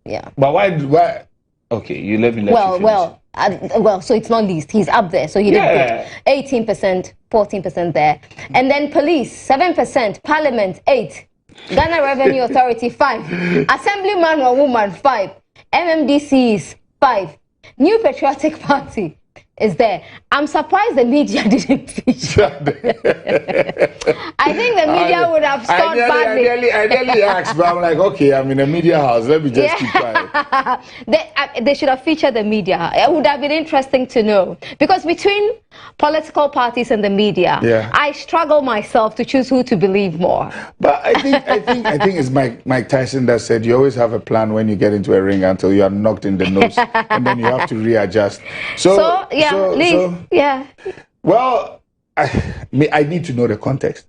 Yeah. But why? Okay, you let me let you finish. Well, so it's not least. He's up there. So he did good. 18%, 14% there. And then police, 7%. Parliament, 8%. Ghana Revenue Authority, 5%. Assemblyman or woman, 5%. MMDCs, 5%. New Patriotic Party, is there. I'm surprised the media didn't feature. I think the media would have stopped badly. I nearly asked, but I'm like, okay, I'm in a media house. Let me just keep quiet. They should have featured the media. It would have been interesting to know. Because between political parties and the media, I struggle myself to choose who to believe more. But I think it's Mike Tyson that said you always have a plan when you get into a ring until you are knocked in the nose, and then you have to readjust. Well, I need to know the context.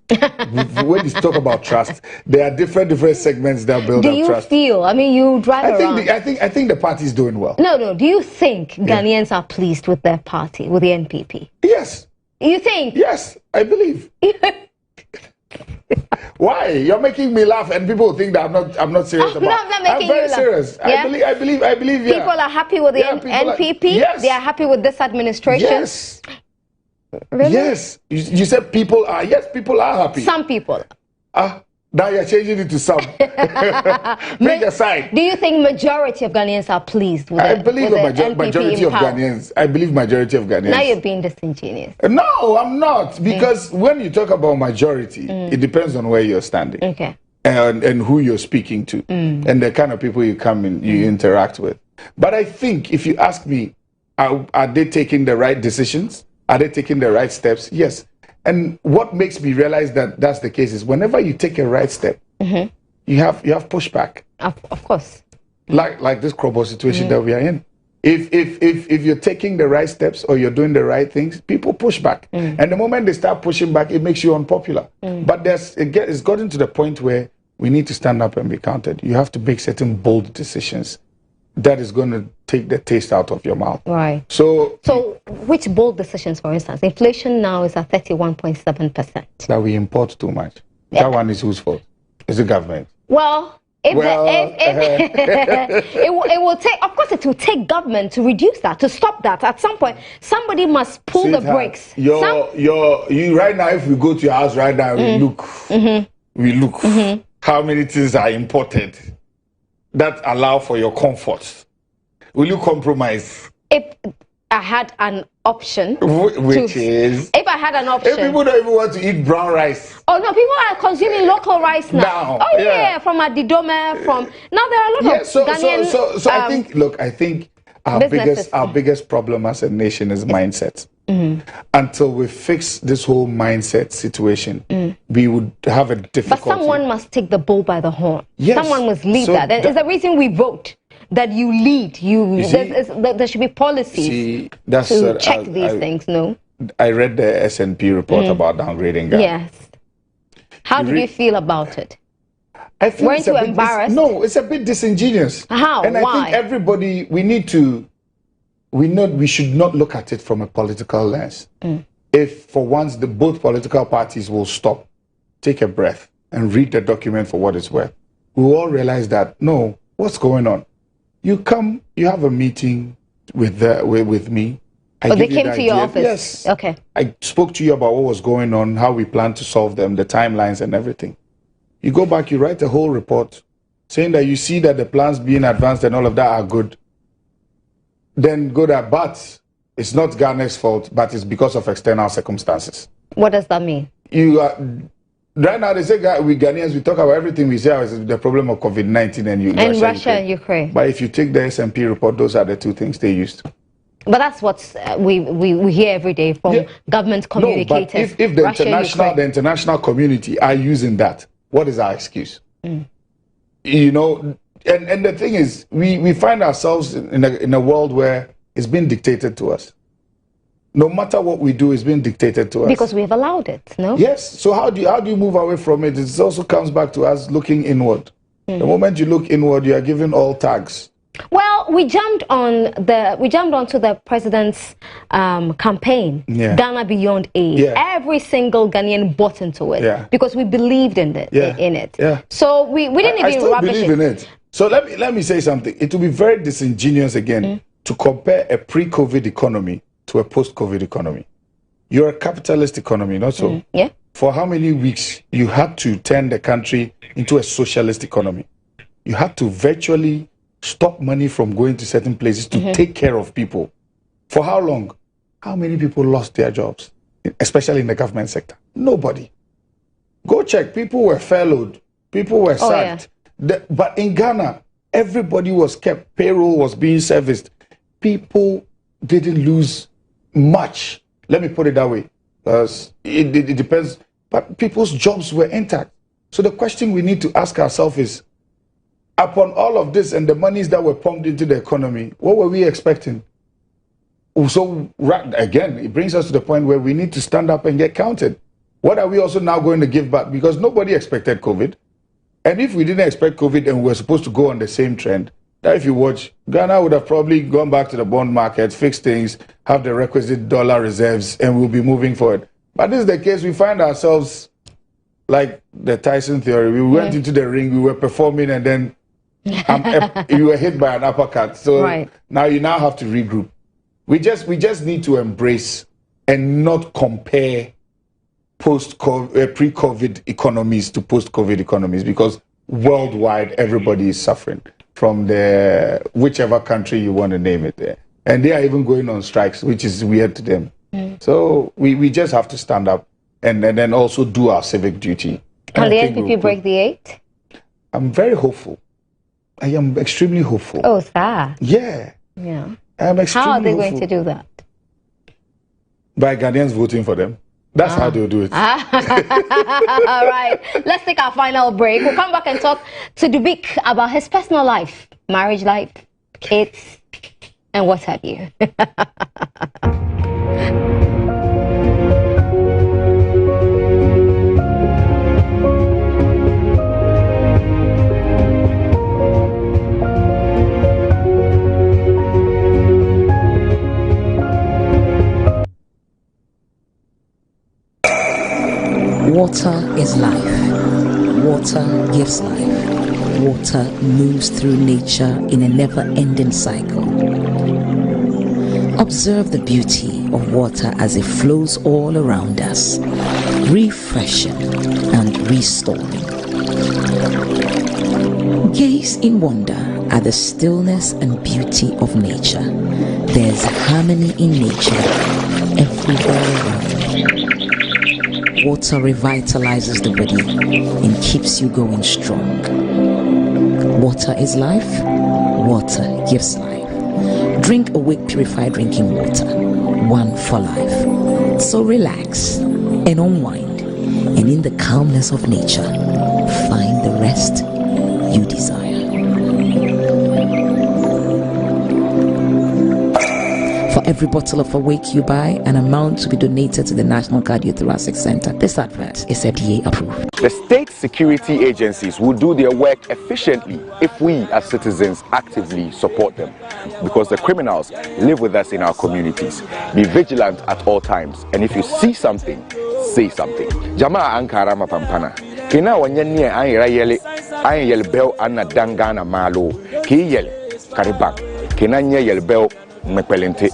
When you talk about trust, there are different segments that build up trust. Do you feel? I mean, you drive around. I think the party is doing well. No. Do you think Ghanaians are pleased with their party, with the NPP? Yes. You think? Yes, I believe. Why? You're making me laugh, and people think that I'm not serious about. No, I'm not making I'm very you laugh. serious. Yeah? I believe. Yeah. People are happy with the NPP. Yes. They are happy with this administration. Yes. Really? Yes. You said people are. Yes, people are happy. Some people. Now you're changing it to some. Pick a side. Do you think majority of Ghanaians are pleased with I the believe NPP majority of Ghanaians. I believe majority of Ghanaians. Now you're being disingenuous. No, I'm not. Because when you talk about majority, it depends on where you're standing. Okay. And who you're speaking to. And the kind of people you come in, you interact with. But I think if you ask me, are they taking the right decisions? Are they taking the right steps? Yes. And what makes me realize that that's the case is whenever you take a right step, you have pushback. Of course. Like this Krobo situation that we are in. If you're taking the right steps or you're doing the right things, people push back. And the moment they start pushing back, it makes you unpopular. But it's gotten to the point where we need to stand up and be counted. You have to make certain bold decisions that is going to take the taste out of your mouth. Right. So which bold decisions, for instance? Inflation now is at 31.7%. That we import too much. That one is whose fault? Is the government? Well, it will take, of course, it will take government to reduce that, to stop that. At some point, somebody must pull the brakes. You right now, if we go to your house right now, we look how many things are imported that allow for your comfort. Will you compromise? If I had an option, if I had an option, if people don't even want to eat brown rice. Oh no, people are consuming local rice now. From Adidome, from now there are a lot of Ghanaian. So I think our biggest problem as a nation is mindset. Until we fix this whole mindset situation, we would have a difficulty. But someone must take the bull by the horn. Yes. Someone must lead that. It's the reason we vote. That you lead. There should be policies to check these things. No. I read the SNP report about downgrading Ghana. Yes. How did you feel about it? I feel Weren't you embarrassed? No, it's a bit disingenuous. How? And I think everybody, we should not look at it from a political lens. If for once both political parties will stop, take a breath, and read the document for what it's worth, we will all realize that, no, what's going on? You come, you have a meeting with me. They came to your office? Yes. Okay. I spoke to you about what was going on, how we plan to solve them, the timelines and everything. You go back, you write a whole report saying that you see that the plans being advanced and all of that are good. Then go there, but it's not Ghana's fault, but it's because of external circumstances. What does that mean? Right now, they say we Ghanaians, we talk about everything we say is the problem of COVID-19 and Russia and Ukraine. But if you take the S&P report, those are the two things they used. But that's what we hear every day from government communicators. No, but if the international community are using that, what is our excuse? You know, and the thing is, we find ourselves in a world where it's been dictated to us. No matter what we do, it's been dictated to us. Because we have allowed it, no? Yes. So how do you move away from it? It also comes back to us looking inward. The moment you look inward, you are given all tags. Well, we jumped onto the president's campaign, Ghana Beyond Aid. Every single Ghanaian bought into it because we believed in it. So we didn't even rubbish believe in it. So let me say something. It will be very disingenuous again to compare a pre-COVID economy to a post-COVID economy. You're a capitalist economy, not so? Yeah. For how many weeks you had to turn the country into a socialist economy? You had to virtually stop money from going to certain places to take care of people. For how long? How many people lost their jobs, especially in the government sector? Nobody. Go check. People were furloughed. People were sacked. But in Ghana, everybody was kept. Payroll was being serviced. People didn't lose much. Let me put it that way. It depends. But people's jobs were intact. So the question we need to ask ourselves is, upon all of this and the monies that were pumped into the economy, what were we expecting? So again, it brings us to the point where we need to stand up and get counted. What are we also now going to give back? Because nobody expected COVID. And if we didn't expect COVID and we were supposed to go on the same trend, that if you watch, Ghana would have probably gone back to the bond market, fix things, have the requisite dollar reserves, and we'll be moving forward. But this is the case. We find ourselves like the Tyson theory. We went into the ring, we were performing, and then you were hit by an uppercut. So now you have to regroup. We just need to embrace and not compare pre-COVID economies to post-COVID economies, because worldwide everybody is suffering from the whichever country you want to name it there, and they are even going on strikes, which is weird to them. So we just have to stand up and then also do our civic duty. Can the NPP break the 8? I'm very hopeful. I am extremely hopeful. Oh, that. Yeah. I'm extremely How are they hopeful. going to do that? By Ghanaians voting for them. That's how they'll do it. All right. Let's take our final break. We'll come back and talk to Dubik about his personal life, marriage life, kids, and what have you. Water is life. Water gives life. Water moves through nature in a never-ending cycle. Observe the beauty of water as it flows all around us, refreshing and restoring. Gaze in wonder at the stillness and beauty of nature. There's harmony in nature everywhere around. Water revitalizes the body and keeps you going strong. Water is life. Water gives life. Drink Awake Purified Drinking Water. One for life. So relax and unwind, and in the calmness of nature, find the rest you desire. For every bottle of Awake you buy, an amount to be donated to the National Cardiothoracic Center. This advert is FDA approved. The state security agencies will do their work efficiently if we as citizens actively support them, because the criminals live with us in our communities. Be vigilant at all times, and if you see something, say something. Jamaa ankara mapampana. Kena wanyanye ayin yele bel anna dangana malo. Ki yele karibang. Kena nye yele bel mepelente.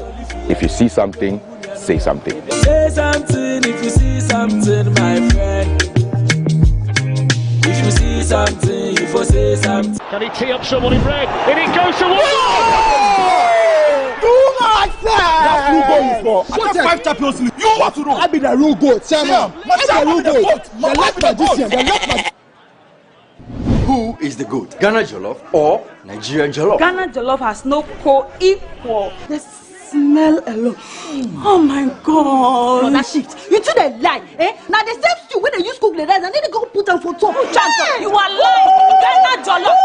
If you see something, say something. Say something if you see something, my friend. If you see something, you for say something. Can he tee up someone in red? And it goes to one. Do not say! That's who goal for. I got 5 Champions League. You want to know? I be the real goat. Tell me. I'm the real goat. The left magician. The left magician. Who is the goat? Ghana Jollof or Nigerian Jollof? Ghana Jollof has no co-equal. The smell alone. Oh my God. No, that shit. You two they lie. Now the same stew when they use cook the rice and then they go put them for top. Hey! You are lying. Ghana Jollof.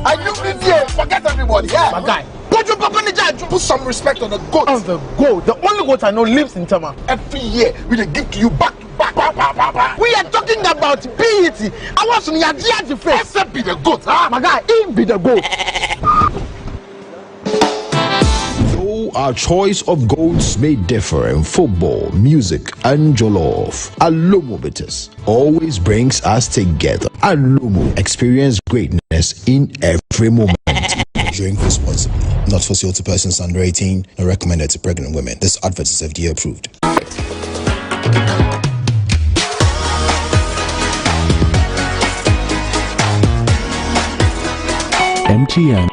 I knew this year. Forget everybody. Yeah. My guy. Put some respect on the goat. On the goat. The only goat I know lives in Tama. Every year we they give to you back. We are talking about PET. I want some Yadia face. Except be the goat, huh? My guy, he be the goat. Though our choice of goats may differ in football, music, and jollof, Alomo Bitters always brings us together. Alomo, experience greatness in every moment. Drink responsibly. Not for sale to persons under 18 or recommended to pregnant women. This advert is FDA approved. MTN.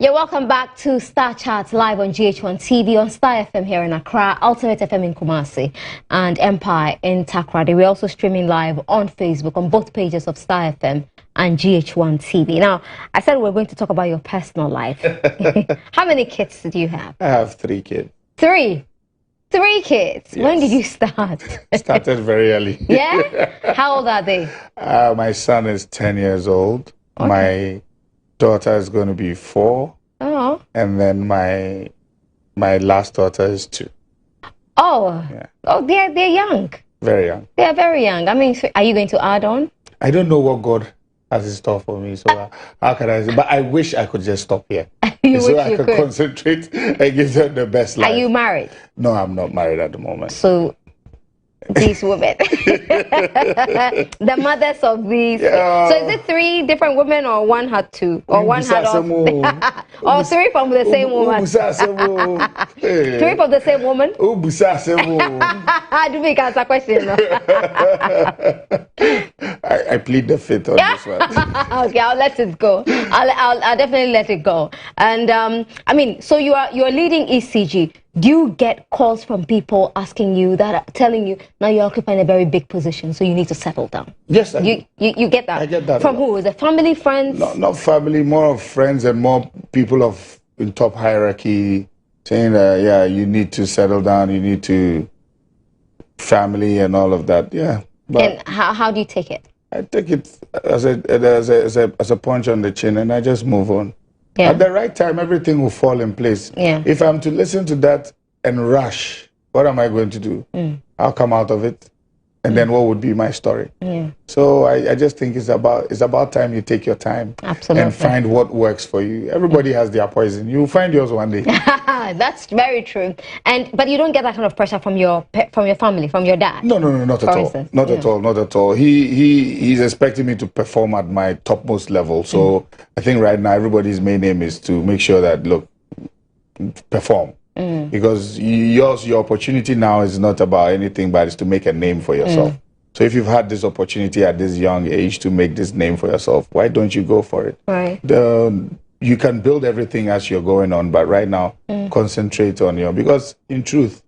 Yeah, welcome back to Starr Chat live on GH1 TV, on Star FM here in Accra, Ultimate FM in Kumasi, and Empire in Takoradi. We're also streaming live on Facebook on both pages of Star FM and GH1 TV. Now, I said we're going to talk about your personal life. How many kids did you have? I have 3 kids. 3 kids. Yes. When did you start? Started very early. Yeah? How old are they? My son is 10 years old. Okay. My daughter is going to be 4. Oh. And then my last daughter is 2. Oh. Yeah. Oh, they're young. Very young. They are very young. I mean, are you going to add on? I don't know what God has in store for me, so how can I say? But I wish I could just stop here. So I could concentrate and give them the best life. Are you married? No, I'm not married at the moment. So these women, the mothers of these. So is it 3 different women, or one had 2, or one had all? Or 3 from the same woman? 3 from the same woman? Do we answer question? I plead the fifth on this one. Okay, I'll let it go. I'll definitely let it go. And I mean, so you're leading ECG. Do you get calls from people asking you that, telling you now you're occupying a very big position, so you need to settle down? Yes, you get that. I get that. From who? Is it family, friends? Not family, more of friends and more people in top hierarchy saying that yeah, you need to settle down, you need to family and all of that. Yeah. But and how do you take it? I take it as a punch on the chin, and I just move on. Yeah. At the right time, everything will fall in place. Yeah. If I'm to listen to that and rush, what am I going to do? I'll come out of it, and then what would be my story? Yeah. So I just think it's about time you take your time. Absolutely. And find what works for you. Everybody has their poison. You'll find yours one day. That's very true. But you don't get that kind of pressure from your family, from your dad. No, not at all. Not at all. He's expecting me to perform at my topmost level. So I think right now everybody's main aim is to make sure that perform. Because your opportunity now is not about anything, but it's to make a name for yourself. So if you've had this opportunity at this young age to make this name for yourself, why don't you go for it? Right. You can build everything as you're going on, but right now, concentrate on because in truth,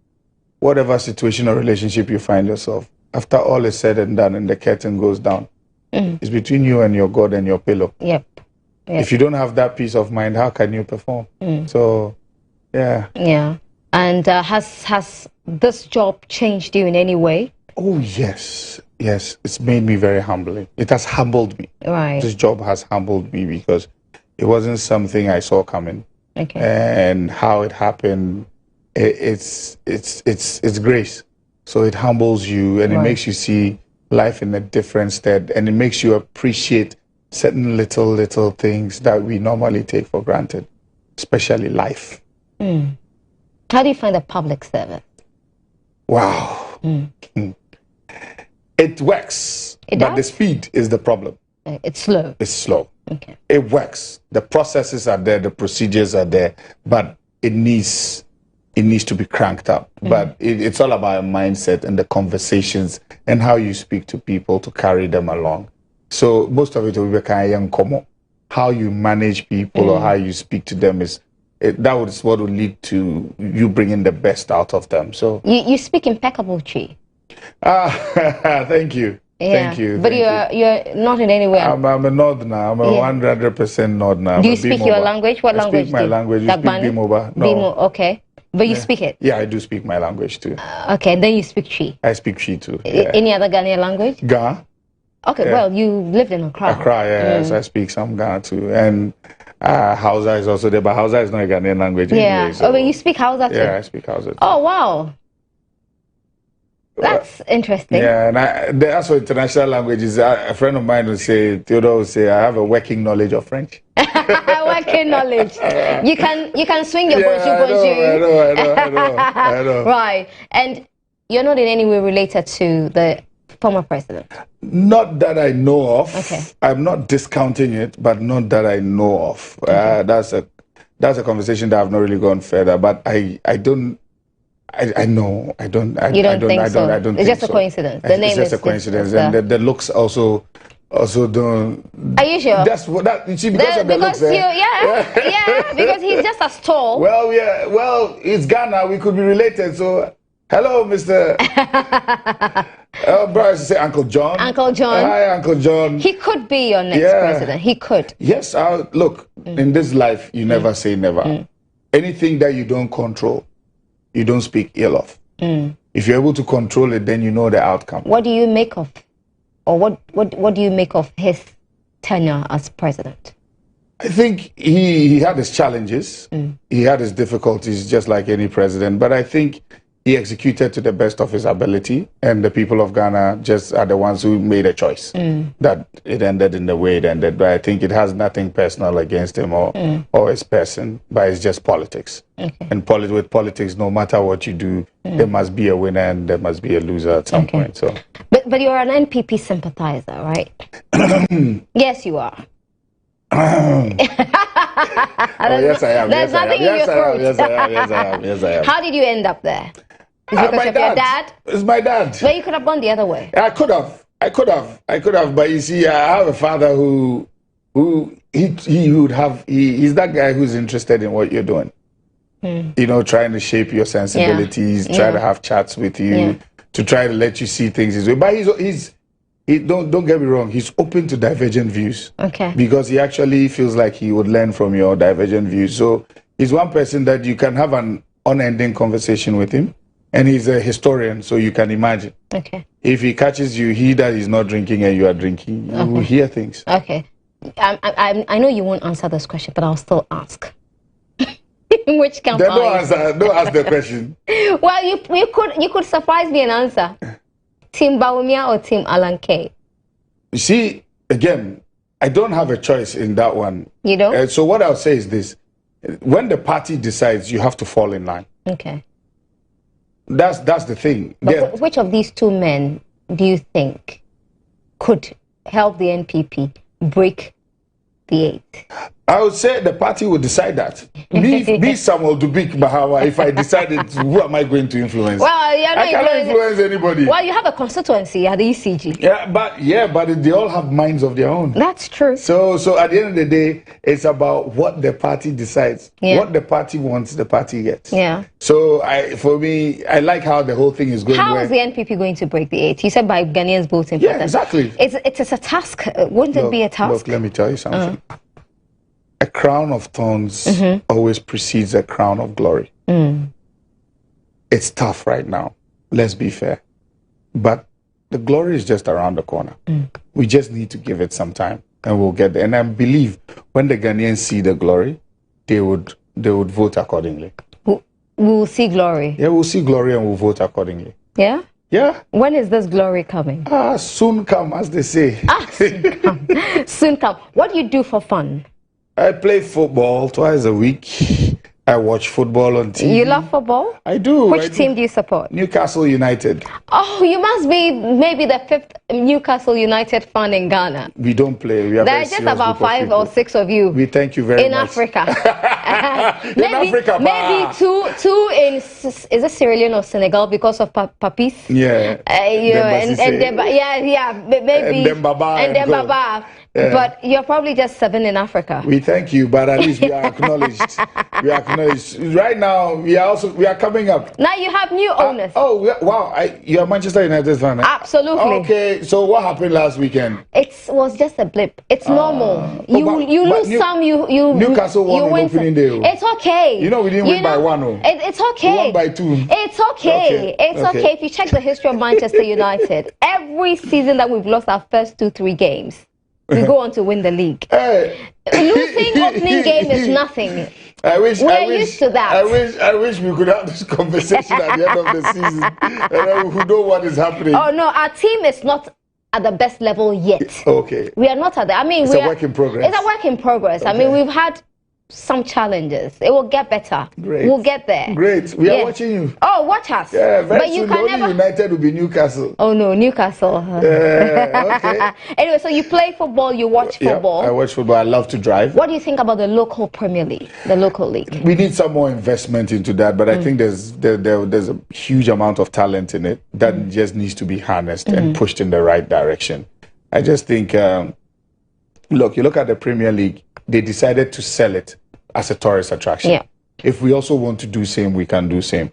whatever situation or relationship you find yourself, after all is said and done and the curtain goes down, it's between you and your God and your pillow. Yep. If you don't have that peace of mind, how can you perform? So, yeah. Yeah. And has this job changed you in any way? Oh, yes. Yes. It's made me very humbling. It has humbled me. Right. This job has humbled me because it wasn't something I saw coming. Okay. And how it happened, it's grace. So it humbles you and it makes you see life in a different stead, and it makes you appreciate certain little things that we normally take for granted, especially life. How do you find the public service? Wow. It works, but the speed is the problem. It's slow. It's slow. Okay. It works. The processes are there, the procedures are there, but it needs to be cranked up. But it's all about a mindset and the conversations and how you speak to people to carry them along. So most of it will be kind of young common. How you manage people or how you speak to them is what will lead to you bringing the best out of them. So you speak impeccable Chi. Thank you. Yeah. Thank you. But you're not in any way. I'm a Northerner. I'm a 100% Northerner. Do you speak your language? What language? I speak my language. You speak Bimoba? No. Bimo, okay. But you speak it? Yeah, I do speak my language too. Okay, then you speak Chi. I speak Chi too. Yeah. Any other Ghanaian language? Ga. Okay, well, you lived in Accra. Accra, yes. I speak some Ga too. And Hausa is also there, but Hausa is not a Ghanaian language anyway. So. Oh, but you speak Hausa too? Yeah, I speak Hausa too. Oh, wow. That's interesting. Yeah, and that's for international languages. A friend of mine Theodore will say, I have a working knowledge of French. Working knowledge. You can swing your bonjour. I know. Right. And you're not in any way related to the former president? Not that I know of. Okay. I'm not discounting it, but not that I know of. Okay. That's a conversation that I've not really gone further. But I don't. I know. I don't. You don't think so? I don't it's think just a coincidence. The name it's just a coincidence, and the looks also don't. Are you sure? That's what that. You see, because of the looks. Yeah, because he's just as tall. Well, yeah. Well, it's Ghana. We could be related. So, hello, Mr. Bro, I say Uncle John. Uncle John. Hi, Uncle John. He could be your next president. He could. Yes. Look, in this life, you never say never. Anything that you don't control, you don't speak ill of. If you're able to control it, then you know the outcome. What do you make of, or what do you make of his tenure as president? I think he had his challenges. He had his difficulties, just like any president. But I think he executed to the best of his ability, and the people of Ghana just are the ones who made a choice that it ended in the way it ended. But I think it has nothing personal against him or his person, but it's just politics. Okay. And with politics, no matter what you do, there must be a winner and there must be a loser at some point. So, but you're an NPP sympathizer, right? Yes, you are. Yes, I am. There's nothing in your throat. Yes, I am. How did you end up there? Is it because of your dad? It's my dad. But you could have gone the other way. I could have. But you see, I have a father who he's that guy who's interested in what you're doing. You know, trying to shape your sensibilities, try to have chats with you, to try to let you see things his way. But don't get me wrong, he's open to divergent views. Okay. Because he actually feels like he would learn from your divergent views. So he's one person that you can have an unending conversation with him. And he's a historian, so you can imagine. Okay. If he catches you, that he's not drinking and you are drinking, you will hear things. Okay. I know you won't answer this question, but I'll still ask. Which camp Then don't ask the question. Well, you could surprise me and answer. Team Bawumia or Team Alan K? You see, again, I don't have a choice in that one. You don't? So what I'll say is this. When the party decides, you have to fall in line. Okay. That's the thing. But which of these two men do you think could help the NPP break the 8? I would say the party would decide that. Me Samuel Dubik Mahama, if I decided, who am I going to influence? Well, I cannot influence anybody. Well, you have a constituency at the ECG. But they all have minds of their own. That's true. So at the end of the day, it's about what the party decides. Yeah. What the party wants, the party gets. Yeah. So for me, I like how the whole thing is going. How is the NPP going to break the 8? You said by Ghanaians voting. Yeah, exactly. It's a task. Wouldn't it be a task? Look, let me tell you something. A crown of thorns always precedes a crown of glory. It's tough right now. Let's be fair. But the glory is just around the corner. We just need to give it some time and we'll get there. And I believe when the Ghanaians see the glory, they would vote accordingly. We'll see glory. Yeah, we'll see glory and we'll vote accordingly. Yeah? Yeah. When is this glory coming? Soon come, as they say. Soon come. Soon come. What do you do for fun? I play football twice a week. I watch football on TV. You love football? I do. Which team do you support? Newcastle United. Oh, you must be maybe the 5th Newcastle United fan in Ghana. We don't play. We are there are just about 5 or 6 of you. We thank you very much. In Africa. Maybe two in, is it Sierra Leone or Senegal because of Papis? Yeah. Maybe. And Baba. But you're probably just 7 in Africa. We thank you, but at least we are acknowledged. We are acknowledged. Right now, we are coming up. Now you have new owners. Wow! You're a Manchester United fan. Right? Absolutely. Okay, so what happened last weekend? It was just a blip. It's normal. You lose some. You Newcastle won on opening day. It's okay. You know we didn't win by 1-0. It's okay. We won by 2. It's okay. It's okay. If you check the history of Manchester United, every season that we've lost our first 2-3 games, we go on to win the league. Losing opening game is nothing. We're used to that. I wish we could have this conversation at the end of the season. And we know what is happening. Oh no, our team is not at the best level yet. Okay. We are not at that. I mean, it's a work in progress. It's a work in progress. Okay. I mean, we've had some challenges. It will get better. Great. We'll get there. Great. We are watching you. Oh, watch us. Yeah, very but soon you can the only United will be Newcastle. Oh no, Newcastle. Okay. Anyway, so you play football, you watch football. I watch football. I love to drive. What do you think about the local Premier League, the local league? We need some more investment into that, but I think there's a huge amount of talent in it that just needs to be harnessed and pushed in the right direction. I just think, look, you look at the Premier League, they decided to sell it as a tourist attraction. Yeah. If we also want to do same, we can do same.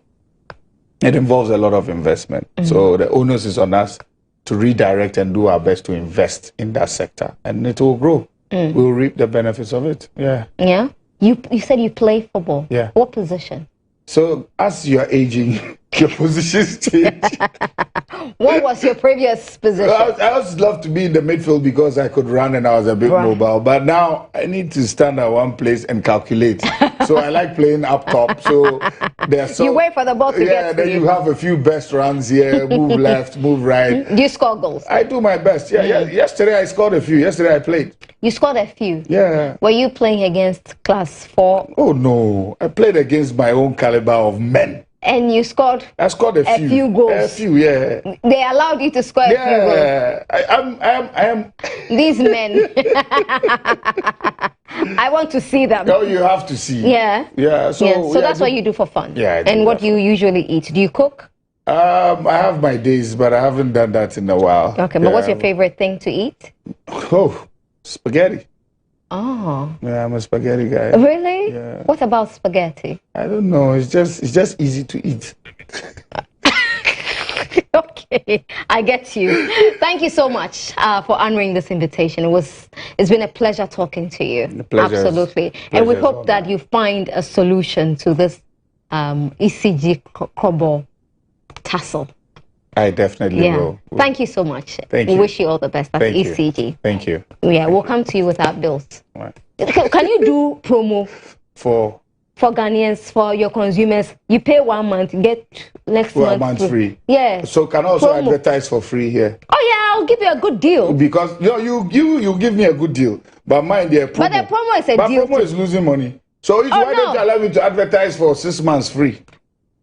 It involves a lot of investment. So the onus is on us to redirect and do our best to invest in that sector. And it will grow. We'll reap the benefits of it. Yeah. Yeah? You said you play football. Yeah. What position? So as you are aging, your positions change. What was your previous position? I always loved to be in the midfield because I could run and I was a bit mobile. But now I need to stand at one place and calculate. So I like playing up top. So there's some, you wait for the ball to get to then you have a few best runs here, move left, move right. Do you score goals? I do my best. Yeah. Yesterday I scored a few. Yesterday I played. You scored a few? Yeah. Were you playing against class 4? Oh no. I played against my own caliber of men. And you scored? I scored a few goals. A few, yeah. They allowed you to score a few goals. Yeah, I am. These men. I want to see them. Oh, you have to see. Yeah. Yeah. So that's what you do for fun. Yeah. And what do you usually eat? Do you cook? I have my days, but I haven't done that in a while. Okay, but what's your favorite thing to eat? Oh, spaghetti. Oh. Yeah, I'm a spaghetti guy. Really? Yeah. What about spaghetti? I don't know. It's just easy to eat. Okay, I get you. Thank you so much for honoring this invitation. It's been a pleasure talking to you. The pleasure. Absolutely. And we hope that you find a solution to this ECG Krobo tussle. I definitely will. Thank you so much. Thank you. We wish you all the best. That's ECG. Thank you. Yeah, we'll come to you with our bills. Right. Can you do promo for Ghanaians, for your consumers? You pay 1 month, get next month free. Yeah. So can I also advertise for free here? Oh yeah, I'll give you a good deal. Because you give me a good deal, but mine the promo. But the promo is a deal. But promo is losing money. So why don't you allow me to advertise for 6 months free?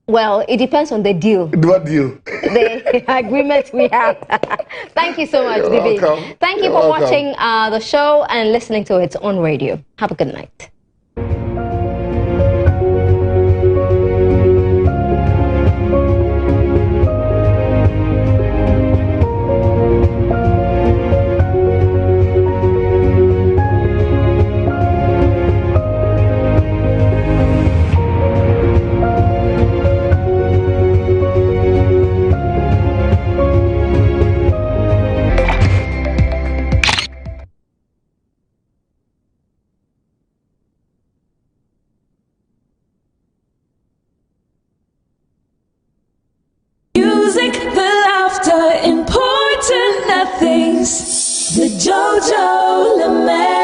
Well, it depends on the deal. What deal? The agreement we have. Thank you so much, Bibi. Thank you for watching the show and listening to it on radio. Have a good night. The laughter, important nothings. The JoJo Lame.